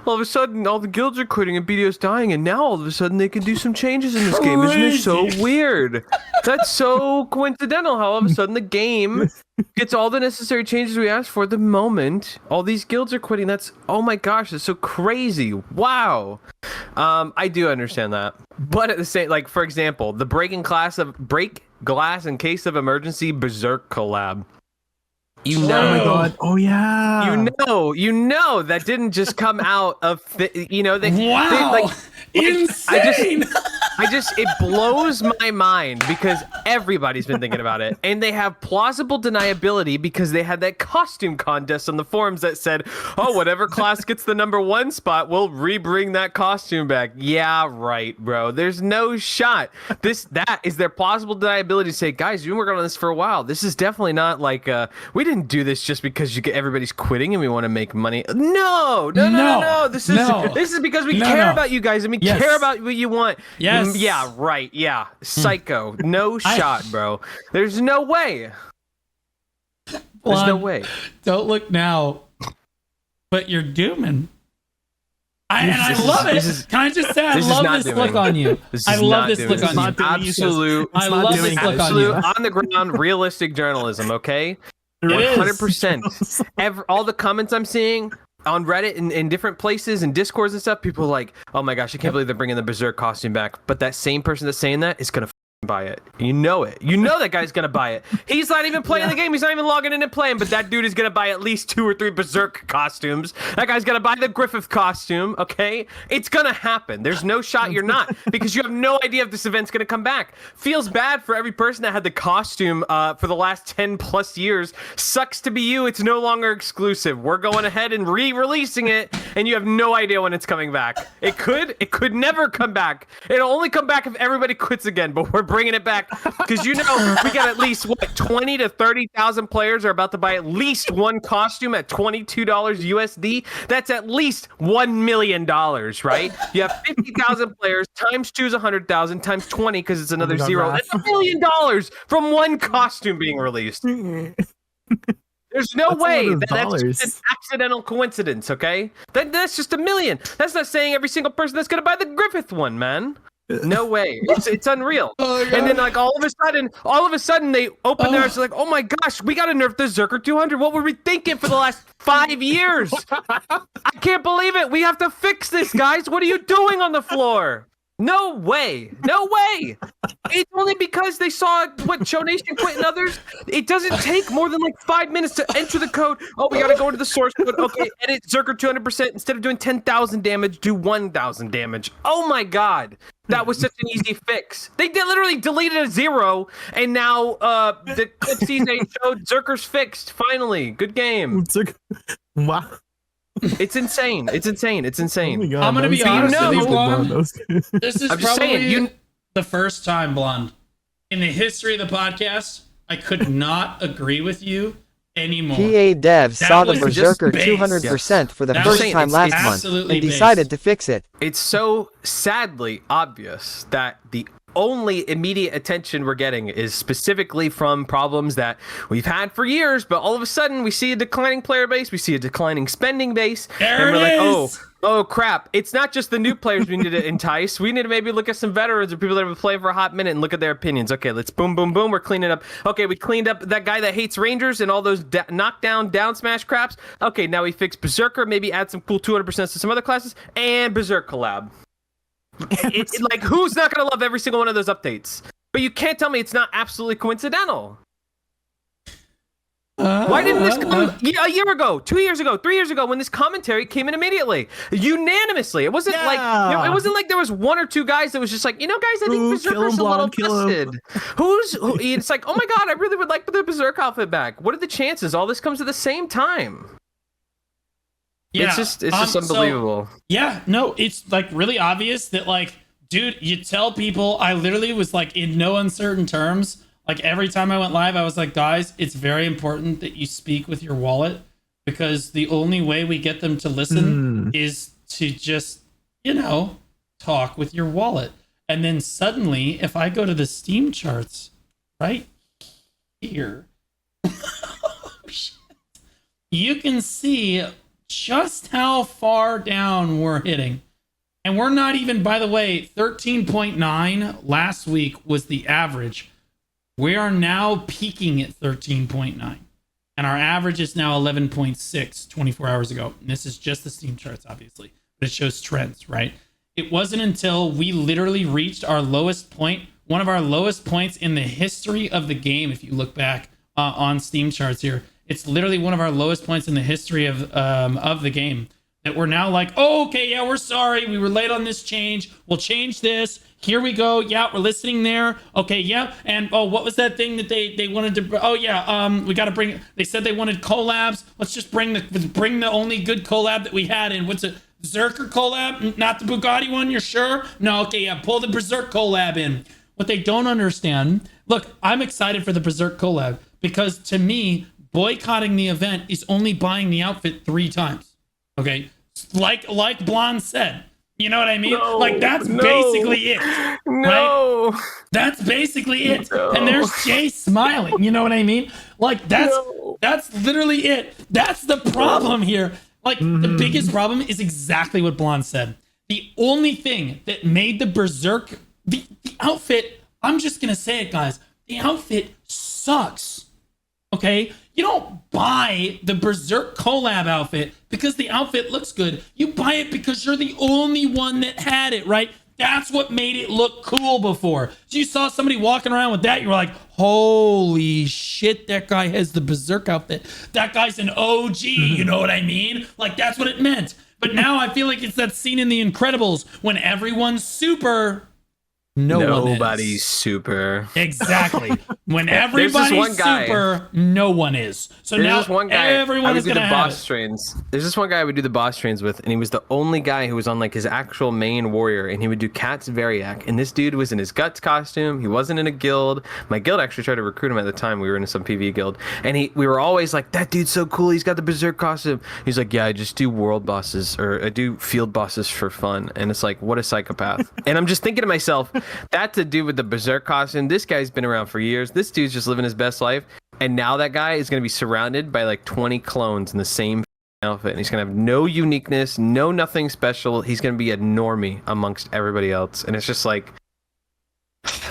all of a sudden all the guilds are quitting and BDO's dying, and now all of a sudden they can do some changes in this game. Isn't it so weird? That's so coincidental how all of a sudden the game gets all the necessary changes we asked for the moment all these guilds are quitting. That's, oh my gosh, that's so crazy. Wow. I do understand that. But at the same, like, for example, the break glass in case of emergency Berserk collab. You Oh know, my god. Oh yeah. you know that didn't just come out of Wow. Insane. It blows my mind because everybody's been thinking about it, and they have plausible deniability because they had that costume contest on the forums that said, oh, whatever class gets the #1 spot, we'll rebring that costume back. Yeah, right, bro. There's no shot. That is their plausible deniability to say, guys, you've been working on this for a while. This is definitely not like we didn't do this just because everybody's quitting and we want to make money. No. This is because we care about you guys and we care about what you want. Yes. Yeah, right. Yeah. Psycho. No shot, bro. There's no way. There's no way. Don't look now, but you're dooming. I love it. Can I just say I love this look on you? I love this look on you. Absolute. I love this look on you. Absolute on the ground, realistic journalism. Okay. 100%. All the comments I'm seeing on Reddit and in different places and Discords and stuff, people are like, oh my gosh, I can't believe they're bringing the Berserk costume back. But that same person that's saying that is gonna buy it. You know it. You know that guy's gonna buy it. He's not even playing the game. He's not even logging in and playing. But that dude is gonna buy at least 2 or 3 Berserk costumes. That guy's gonna buy the Griffith costume. Okay, it's gonna happen. There's no shot you're not, because you have no idea if this event's gonna come back. Feels bad for every person that had the costume for the last 10 plus years. Sucks to be you. It's no longer exclusive. We're going ahead and re-releasing it, and you have no idea when it's coming back. It could never come back. It'll only come back if everybody quits again. But we're bringing it back because we got at least 20 to 30,000 players are about to buy at least one costume at $22 USD. That's at least $1 million, right? You have 50,000 players times 2 is 100,000 times 20 because it's another zero. That's $1 million from one costume being released. There's no way that's just an accidental coincidence, okay? That's just $1 million. That's not saying every single person that's gonna buy the Griffith one, man. No way. It's unreal. And then like all of a sudden they open their eyes like, oh my gosh, we gotta nerf the Zerker 200. What were we thinking for the last 5 years? I can't believe it. We have to fix this, guys. What are you doing on the floor? No way. No way. It's only because they saw what Show Nation quit and others. It doesn't take more than like 5 minutes to enter the code. Oh, we got to go into the source code. Okay, edit Zerker 200%. Instead of doing 10,000 damage, do 1,000 damage. Oh my God. That was such an easy fix. They literally deleted a 0, and now the clip season showed Zerker's fixed. Finally. Good game. Wow. It's insane. It's insane. It's insane. Oh God, I'm gonna be honest with you, Blonde. This is I'm just probably saying, the first time, Blonde, in the history of the podcast, I could not agree with you anymore. PA Dev saw the was Berserker just 200% for the That first was time last month absolutely and decided based. to fix it. It's so sadly obvious that the only immediate attention we're getting is specifically from problems that we've had for years, but all of a sudden we see a declining player base, we see a declining spending base, There and we're it like, is! oh crap, it's not just the new players we need to entice. We need to maybe look at some veterans or people that have been playing for a hot minute and look at their opinions. Okay, let's boom, we're cleaning up. Okay, we cleaned up that guy that hates Rangers and all those knockdown, down smash craps. Okay, now we fix Berserker, maybe add some cool 200% to some other classes, and Berserk collab. Like, who's not going to love every single one of those updates? But you can't tell me it's not absolutely coincidental. Why didn't this come a year ago, 2 years ago, 3 years ago when this commentary came in immediately, unanimously? It wasn't like there was 1 or 2 guys that was just like, guys, I think Berserker's a little busted. It's like, oh my God, I really would like the Berserk outfit back. What are the chances? All this comes at the same time. Yeah, it's just unbelievable. It's like really obvious that, like, dude, you tell people. I literally was like, in no uncertain terms, like every time I went live, I was like, guys, it's very important that you speak with your wallet, because the only way we get them to listen is to just, talk with your wallet. And then suddenly, if I go to the Steam charts right here, you can see just how far down we're hitting. And we're not even, by the way, 13.9 last week was the average. We are now peaking at 13.9. And our average is now 11.6 24 hours ago. And this is just the Steam charts, obviously. But it shows trends, right? It wasn't until we literally reached our lowest point, one of our lowest points in the history of the game, if you look back on Steam charts here. It's literally one of our lowest points in the history of the game. That we're now like, oh, okay, yeah, we're sorry. We were late on this change. We'll change this. Here we go. Yeah, we're listening there. Okay, yeah. And oh, what was that thing that they wanted to? Oh yeah, we got to bring. They said they wanted collabs. Let's just bring the only good collab that we had. And what's it? Berserker collab, not the Bugatti one. You're sure? No. Okay, yeah. Pull the Berserk collab in. What they don't understand. Look, I'm excited for the Berserk collab because to me, boycotting the event is only buying the outfit 3 times. Okay, like Blonde said, you know what I mean? No, like that's basically it. No, right? That's basically it. No. And there's Jay smiling. You know what I mean? Like that's literally it. That's the problem here. Like the biggest problem is exactly what Blonde said. The only thing that made the Berserk the outfit. I'm just gonna say it, guys. The outfit sucks. Okay. You don't buy the Berserk collab outfit because the outfit looks good. You buy it because you're the only one that had it, right? That's what made it look cool before. So you saw somebody walking around with that, you were like, holy shit, that guy has the Berserk outfit. That guy's an OG, you know what I mean? Like, that's what it meant. But now I feel like it's that scene in The Incredibles when everyone's super... Nobody's super. Exactly. When everybody's super, no one is. So There's now this one guy everyone is going to have it. trains. There's this one guy I would do the boss trains with, and he was the only guy who was on like his actual main warrior, and he would do Cat's Variac. And this dude was in his Guts costume. He wasn't in a guild. My guild actually tried to recruit him at the time. We were in some PvE guild, and we were always like, that dude's so cool. He's got the Berserk costume. He's like, yeah, I just do world bosses or I do field bosses for fun. And it's like, what a psychopath. And I'm just thinking to myself, that's a dude with the Berserk costume. This guy's been around for years. This dude's just living his best life. And now that guy is going to be surrounded by like 20 clones in the same outfit. And he's going to have no uniqueness, no nothing special. He's going to be a normie amongst everybody else. And it's just like,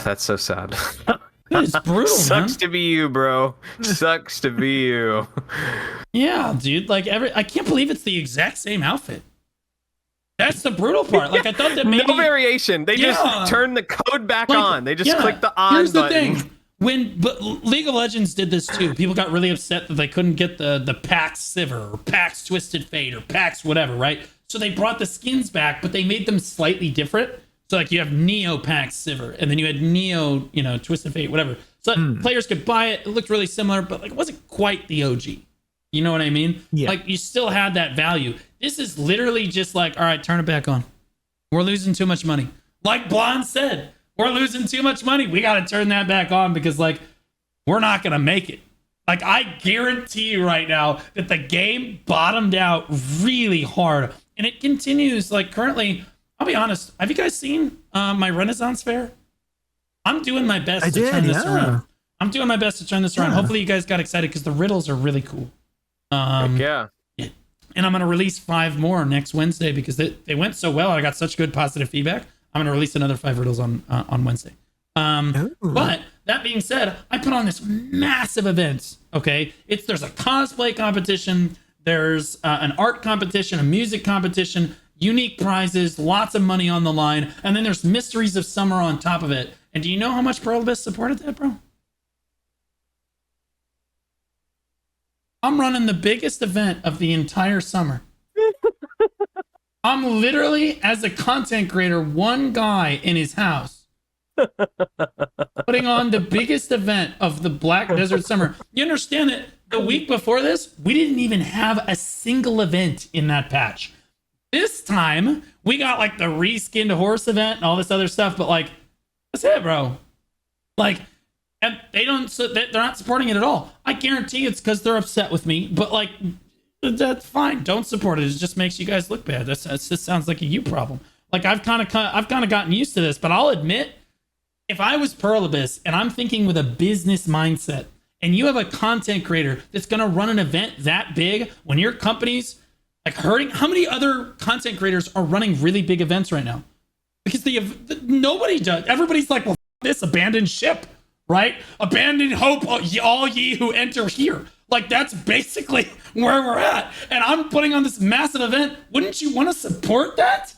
that's so sad. It's brutal, Sucks man. to be you, bro. Sucks to be you. Yeah, dude. Like I can't believe it's the exact same outfit. That's the brutal part. Like I thought that maybe No variation. They just turn the code back on. They just click the on Here's button. the thing. But League of Legends did this too. People got really upset that they couldn't get the Pax Sivir or Pax Twisted Fate or Pax whatever, right? So they brought the skins back, but they made them slightly different. So like you have Neo Pax Sivir, and then you had Neo, Twisted Fate, whatever. So players could buy it. It looked really similar, but like it wasn't quite the OG. You know what I mean? Yeah. Like you still had that value. This is literally just like, all right, turn it back on. We're losing too much money. Like Blonde said, we're losing too much money. We got to turn that back on because like we're not going to make it. Like I guarantee you right now that the game bottomed out really hard and it continues. Like currently, I'll be honest. Have you guys seen my Renaissance Fair? I'm doing my best to turn this around. I'm doing my best to turn this around. Hopefully you guys got excited because the riddles are really cool. Yeah. And I'm going to release 5 more next Wednesday because they went so well. I got such good positive feedback. I'm going to release another 5 riddles on Wednesday. But that being said, I put on this massive event. Okay. There's a cosplay competition. There's an art competition, a music competition, unique prizes, lots of money on the line. And then there's Mysteries of Summer on top of it. And do you know how much Pearl Abyss supported that, bro? I'm running the biggest event of the entire summer. I'm literally, as a content creator, one guy in his house putting on the biggest event of the Black Desert Summer. You understand that the week before this, we didn't even have a single event in that patch. This time, we got like the reskinned horse event and all this other stuff, but like, that's it, bro. Like, and they're not supporting it at all. I guarantee it's because they're upset with me, but like, that's fine. Don't support it. It just makes you guys look bad. That just sounds like a you problem. Like I've kind of gotten used to this, but I'll admit, if I was Pearl Abyss and I'm thinking with a business mindset, and you have a content creator that's going to run an event that big, when your company's like hurting, how many other content creators are running really big events right now? Because nobody does. Everybody's like, well, this abandoned ship. Right? Abandon hope, all ye who enter here. Like, that's basically where we're at. And I'm putting on this massive event. Wouldn't you want to support that?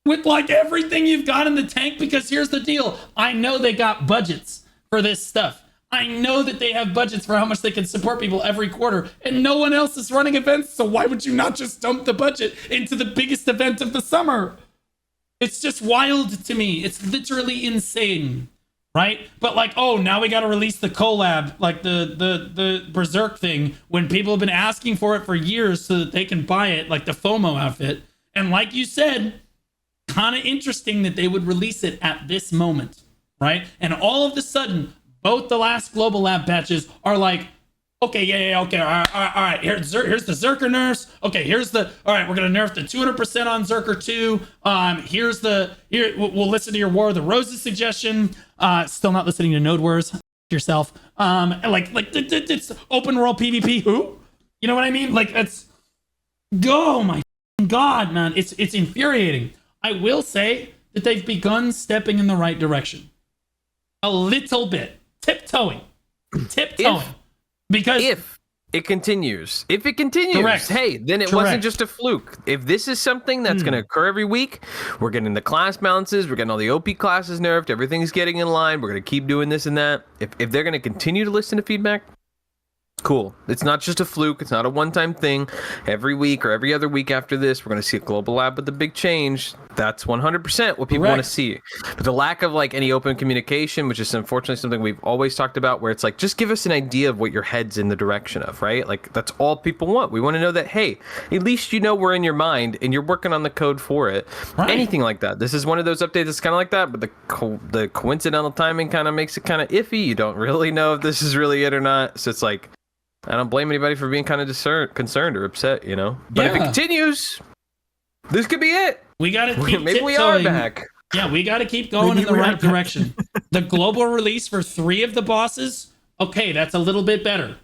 With, like, everything you've got in the tank? Because here's the deal. I know they got budgets for this stuff. I know that they have budgets for how much they can support people every quarter, and no one else is running events, so why would you not just dump the budget into the biggest event of the summer? It's just wild to me. It's literally insane, right? But like, oh, now we got to release the collab, like the Berserk thing, when people have been asking for it for years so that they can buy it, like the FOMO outfit. And like you said, kind of interesting that they would release it at this moment, right? And all of a sudden, both the last Global Lab patches are like, okay, yeah, okay, all right. Here's the Zerker nerfs. Okay, all right, we're gonna nerf the 200% on Zerker 2. We'll listen to your War of the Roses suggestion. Still not listening to Node Wars. Yourself. It's open world PvP. Who? You know what I mean? Like, it's, oh my God, man, it's infuriating. I will say that they've begun stepping in the right direction, a little bit, tiptoeing. Because If it continues, Correct. hey, then it wasn't just a fluke. If this is something that's going to occur every week, we're getting the class balances, we're getting all the OP classes nerfed, everything's getting in line, we're going to keep doing this and that. If they're going to continue to listen to feedback, cool. It's not just a fluke. It's not a one-time thing. Every week or every other week after this, we're going to see a global lab with the big change. That's 100% what people want to see. But the lack of like any open communication, which is unfortunately something we've always talked about, where it's like, just give us an idea of what your head's in the direction of, right? Like, that's all people want. We want to know that, hey, at least you know we're in your mind and you're working on the code for it. Right. Anything like that. This is one of those updates that's kind of like that, but the coincidental timing kind of makes it kind of iffy. You don't really know if this is really it or not. So it's like, I don't blame anybody for being kind of concerned or upset, you know? But if it continues, this could be it. We got to keep Maybe we are back. Yeah, we got to keep going in the right direction. The global release for 3 of the bosses, okay, that's a little bit better,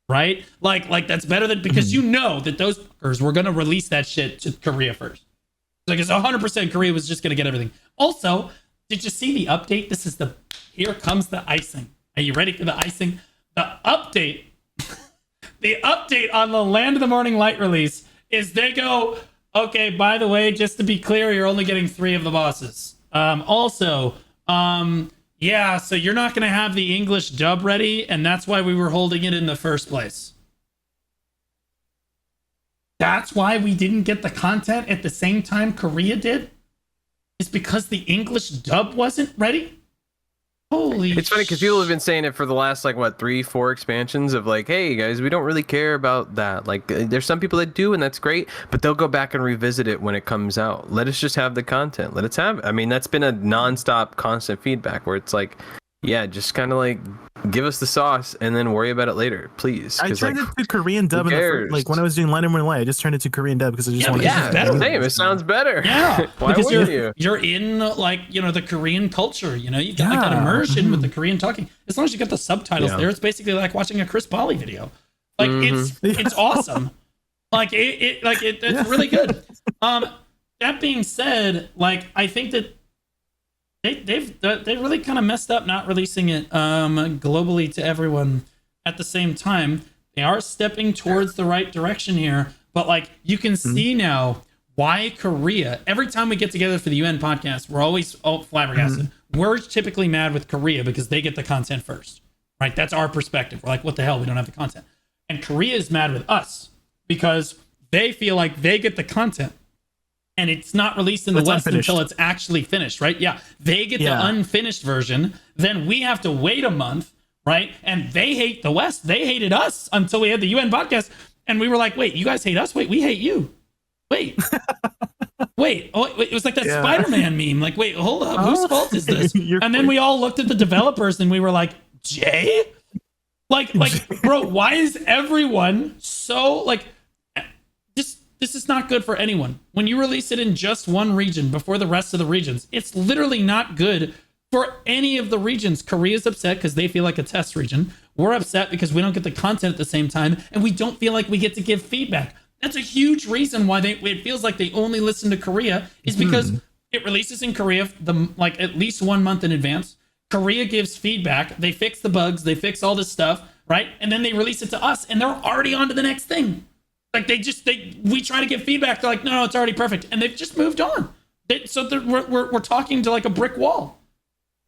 right? Like that's better than, because you know that those fuckers were going to release that shit to Korea first. Like, it's 100% Korea was just going to get everything. Also, did you see the update? Here comes the icing. Are you ready for the icing? The update on the Land of the Morning Light release is they go, okay, by the way, just to be clear, you're only getting 3 of the bosses. So you're not going to have the English dub ready, and that's why we were holding it in the first place. That's why we didn't get the content at the same time Korea did? It's because the English dub wasn't ready? Holy It's funny because people have been saying it for the last 3-4 expansions of like, hey guys, we don't really care about that. Like, there's some people that do, and that's great, but they'll go back and revisit it when it comes out. Let us just have the content. Let us have it. I mean, that's been a nonstop constant feedback where it's like, yeah, just kind of like give us the sauce and then worry about it later, please. I turned it to Korean dub when I was doing Land of Morning Light. I just turned it to Korean dub because I just wanted to. Same. It sounds better. Yeah, why because wouldn't you're in the Korean culture. You know, you got like that immersion with the Korean talking. As long as you got the subtitles there, it's basically like watching a Chris Bali video. Like it's awesome. It's really good. That being said, I think that they really kind of messed up not releasing it globally to everyone at the same time. They are stepping towards the right direction here, but you can see now why Korea, every time we get together for the UN podcast, we're always flabbergasted. We're typically mad with Korea because they get the content first, right? That's our perspective. We're like, what the hell? We don't have the content. And Korea is mad with us because they feel like they get the content and it's not released in the West until it's actually finished, right? Yeah, they get the unfinished version. Then we have to wait a month, right? And they hate the West. They hated us until we had the UN podcast. And we were like, wait, you guys hate us? Wait, we hate you. Wait. wait. It was like that Spider-Man meme. Like, wait, hold up. Whose fault is this? And then we all looked at the developers and we were like, Jay? Like, bro, why is everyone so this is not good for anyone. When you release it in just one region before the rest of the regions, it's literally not good for any of the regions. Korea's upset because they feel like a test region. We're upset because we don't get the content at the same time, and we don't feel like we get to give feedback. That's a huge reason why it feels like they only listen to Korea, is because it releases in Korea at least 1 month in advance. Korea gives feedback. They fix the bugs. They fix all this stuff, right? And then they release it to us, and they're already on to the next thing. Like we try to give feedback. They're like, no, it's already perfect. And they've just moved on. We're talking to like a brick wall.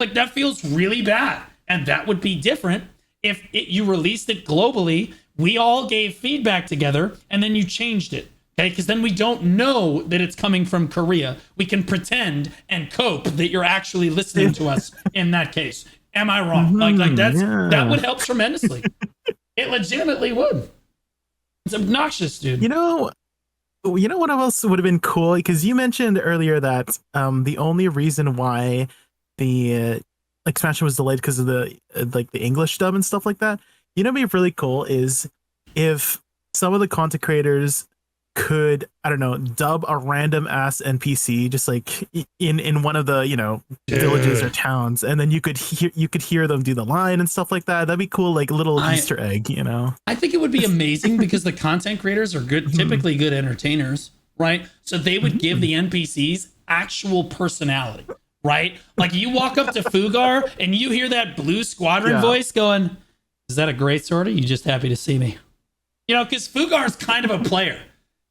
Like, that feels really bad. And that would be different if you released it globally, we all gave feedback together, and then you changed it. Okay, because then we don't know that it's coming from Korea. We can pretend and cope that you're actually listening to us in that case. Am I wrong? Like that would help tremendously. It legitimately would. It's obnoxious, dude. You know what else would have been cool? Because you mentioned earlier that the only reason why the expansion was delayed because of the the English dub and stuff like that. You know, what'd be really cool is if some of the content creators could, I don't know, dub a random ass NPC just like in one of the, you know, villages or towns, and then you could hear them do the line and stuff like that. That'd be cool, like a little Easter egg, you know. I think it would be amazing because the content creators are typically good entertainers, right? So they would give the NPCs actual personality, right? Like you walk up to Fugar and you hear that Blue Squadron voice going, "Is that a great sword? Or are you just happy to see me?" You know, because Fugar is kind of a player.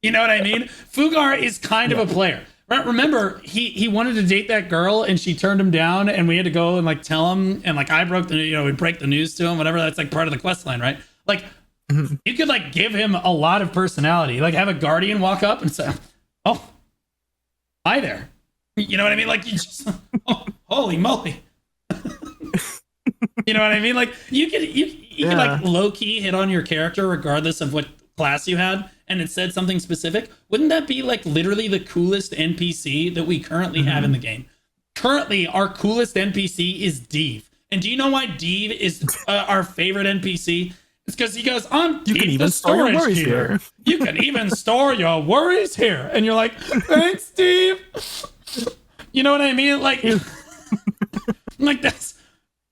You know what I mean? Fugar is kind of a player. Remember, he wanted to date that girl and she turned him down, and we had to go and like tell him, and like I broke the, you know, we break the news to him, whatever. That's like part of the quest line, right? Like you could like give him a lot of personality, like have a guardian walk up and say, "Oh, hi there." You know what I mean? Like you just, oh, holy moly. You know what I mean? Like you could like low key hit on your character regardless of what class you had, and it said something specific. Wouldn't that be like literally the coolest NPC that we currently have in the game? Currently, our coolest NPC is Deve. And do you know why Deve is our favorite NPC? It's because he goes, "I'm you deep can even the store your storage worries here. here." You can even store your worries here." And you're like, "Thanks, Deve." You know what I mean? Like, like that's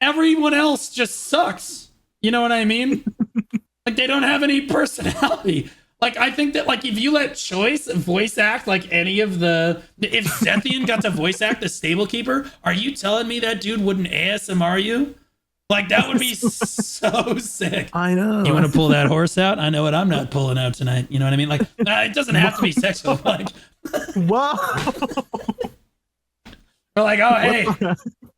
everyone else just sucks. You know what I mean? Like they don't have any personality. Like I think that like if you let Choice voice act like any of the, if Zethian got to voice act the stable keeper, are you telling me that dude wouldn't ASMR you? Like that would be so sick. I know. You want to pull that horse out? I know what I'm not pulling out tonight. You know what I mean? Like it doesn't have to be sexual. Like, whoa. we're like, "Oh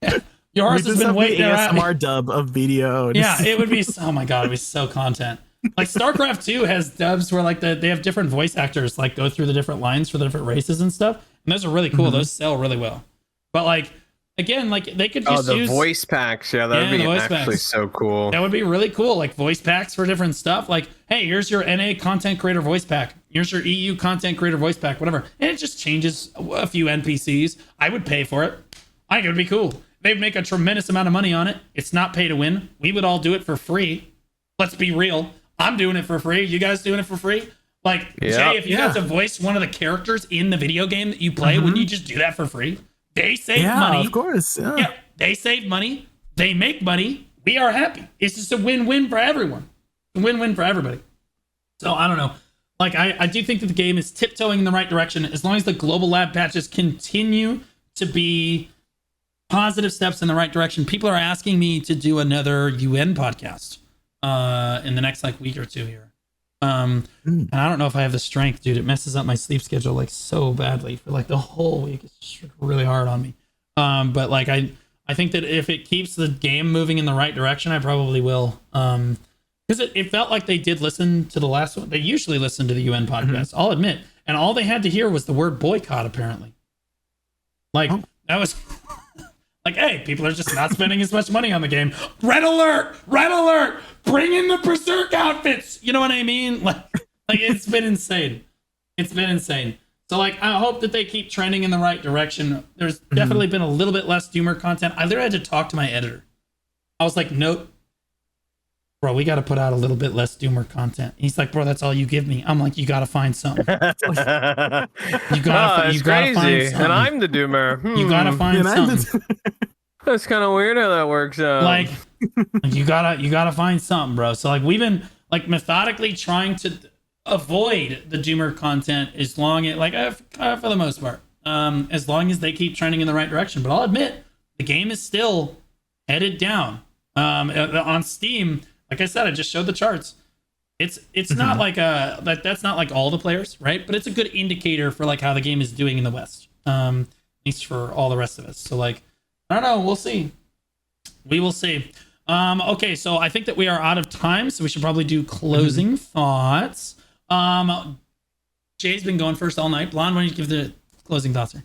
hey, your horse has been waiting around." ASMR dub of BDO. Yeah, it would be. Oh my god, it'd be so content. Like StarCraft 2 has dubs where like they have different voice actors like go through the different lines for the different races and stuff, and those are really cool. Those sell really well. But like again, like they could just use voice packs. Yeah, that would be actually so cool. That would be really cool. Like voice packs for different stuff. Like, hey, here's your NA content creator voice pack. Here's your EU content creator voice pack. Whatever, and it just changes a few NPCs. I would pay for it. I think it would be cool. They'd make a tremendous amount of money on it. It's not pay to win. We would all do it for free. Let's be real. I'm doing it for free. You guys doing it for free? Like, Jay, if you got to voice one of the characters in the video game that you play, wouldn't you just do that for free? They save money. Of course. Yeah. They save money. They make money. We are happy. It's just a win-win for everyone. A win-win for everybody. So I don't know. Like, I do think that the game is tiptoeing in the right direction as long as the global lab patches continue to be positive steps in the right direction. People are asking me to do another UN podcast in the next like week or two here. And I don't know if I have the strength, dude. It messes up my sleep schedule like so badly for like the whole week. It's just really hard on me. But like I think that if it keeps the game moving in the right direction, I probably will. Because it felt like they did listen to the last one. They usually listen to the UN podcast, I'll admit. And all they had to hear was the word boycott, apparently. Like, that was... like, hey, people are just not spending as much money on the game. Red alert! Red alert! Bring in the Berserk outfits! You know what I mean? Like it's been insane. It's been insane. So, like, I hope that they keep trending in the right direction. There's definitely been a little bit less Doomer content. I literally had to talk to my editor. I was like, nope. Bro, we got to put out a little bit less Doomer content. He's like, bro, that's all you give me. I'm like, you got to find something. You gotta find something. And I'm the Doomer. You got to find something. That's kind of weird how that works out. Like you gotta find something, bro. So like we've been like methodically trying to avoid the Doomer content as long as like for the most part, as long as they keep trending in the right direction. But I'll admit the game is still headed down. On Steam, like I said, I just showed the charts. It's not like that's not like all the players, right? But it's a good indicator for like how the game is doing in the West. At least for all the rest of us. So like I don't know. We'll see. We will see. Okay, so I think that we are out of time, so we should probably do closing thoughts. Jay's been going first all night. Blonde, why don't you give the closing thoughts here?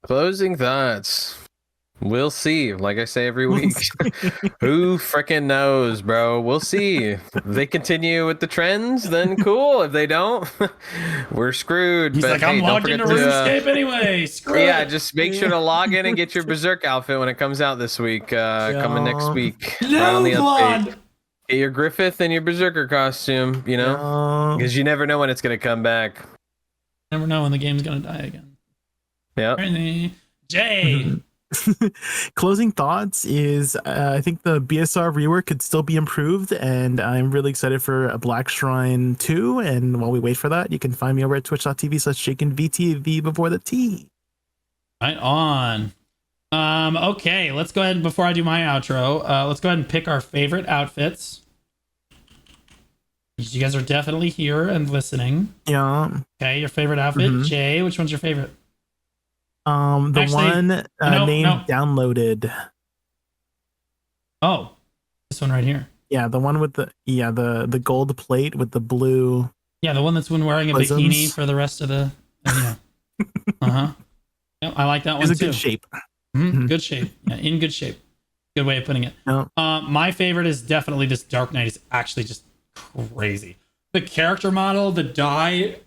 Closing thoughts. We'll see. Like I say every week. Who frickin' knows, bro? We'll see. If they continue with the trends, then cool. If they don't, we're screwed. He's but like, I'm hey, don't logged forget into to, RuneScape anyway. Screw yeah, it. just make sure to log in and get your Berserk outfit when it comes out this week. Coming next week. No, on the Blonde. update. Get your Griffith and your Berserker costume, you know? Because you never know when it's going to come back. Never know when the game's gonna die again. Yeah. Jay. Closing thoughts is I think the BSR rework could still be improved, and I'm really excited for a Black Shrine 2. And while we wait for that, you can find me over at twitch.tv/shakenvtv before the T. Right on. Okay, let's go ahead before I do my outro. Let's go ahead and pick our favorite outfits. You guys are definitely here and listening. Yeah. Okay, your favorite outfit, Jay. Which one's your favorite? The Actually, one named Downloaded. Oh, this one right here. Yeah, the one with the gold plate with the blue. Yeah, the one that's when wearing a bosoms. bikini for the rest of the. Yeah. Yep, I like that one It's too. a good shape. Good shape. Yeah, in good shape. Good way of putting it. Yeah. My favorite is definitely this Dark Knight. Is actually just crazy. The character model, the dye.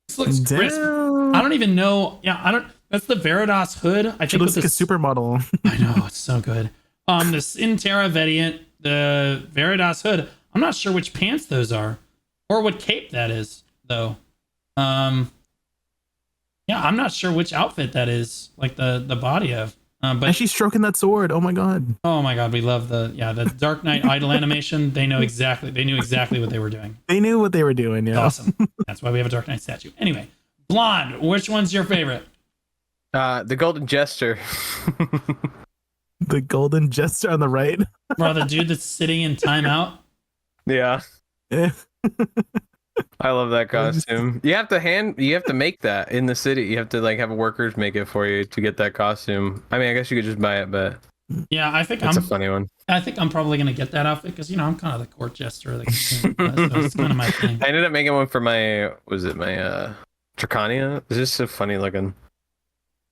This looks crisp. I don't even know. Yeah, I don't. That's the Veritas hood. I think It looks with like a supermodel. I know, it's so good. The Sinterra variant, the Veritas hood. I'm not sure which pants those are, or what cape that is, though. Yeah, I'm not sure which outfit that is, like the body of. But And she's stroking that sword. Oh my god. oh my god, we love the Dark Knight idle animation. They knew exactly what they were doing. They knew what they were doing. Yeah. Awesome. That's why we have a Dark Knight statue. Anyway, Blonde, which one's your favorite? The Golden Jester. The golden jester on the right. Bro, the dude that's sitting in timeout. Yeah. Eh. I love that costume. You have to make that in the city. You have to like have workers make it for you to get that costume. I mean, I guess you could just buy it, but Yeah, I think it's a funny one. I think I'm probably gonna get that outfit because I'm kind of the court jester, so it's kind of my thing. I ended up making one for my Dracania. It's just so funny looking.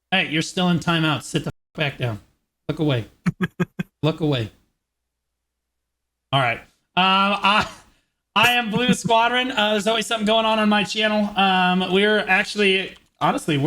Hey, you're still in timeout. Sit the back down. Look away. Look away. All right. I am Blue Squadron. There's always something going on my channel. We're actually, honestly,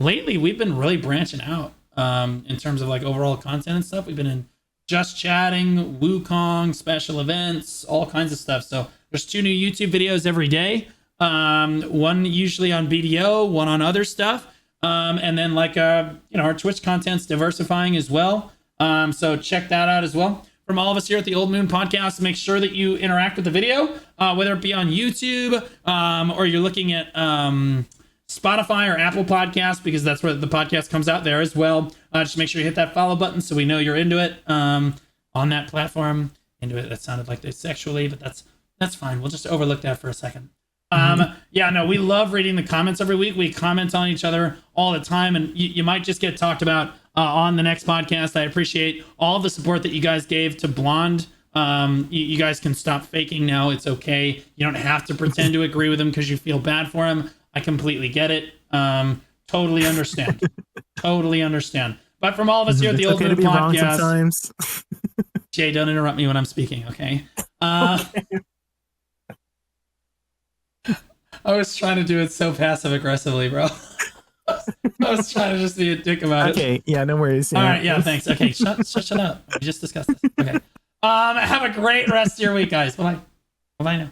lately we've been really branching out in terms of like overall content and stuff. We've been in Just Chatting, Wukong, special events, all kinds of stuff. So there's 2 new YouTube videos every day. One usually on BDO, one on other stuff. And then like, our Twitch content's diversifying as well. So check that out as well. From all of us here at the Old Moon Podcast, make sure that you interact with the video, whether it be on YouTube or you're looking at Spotify or Apple Podcasts, because that's where the podcast comes out there as well. Just make sure you hit that follow button so we know you're into it on that platform. Into it, that sounded like they sexually, but that's fine. We'll just overlook that for a second. Yeah, no, we love reading the comments every week. We comment on each other all the time, and you might just get talked about on the next podcast. I appreciate all of the support that you guys gave to Blonde. You guys can stop faking now. It's okay. You don't have to pretend to agree with him because you feel bad for him. I completely get it. Totally understand. Totally understand. But from all of us here at the Old Moon Podcast, sometimes. Jay, don't interrupt me when I'm speaking, okay? I was trying to do it so passive aggressively, bro. I was trying to just be a dick about it. Okay, yeah, no worries. All right, yeah, thanks. Okay, shut up. We just discussed this. Okay. Have a great rest of your week, guys. Bye-bye. Bye-bye now.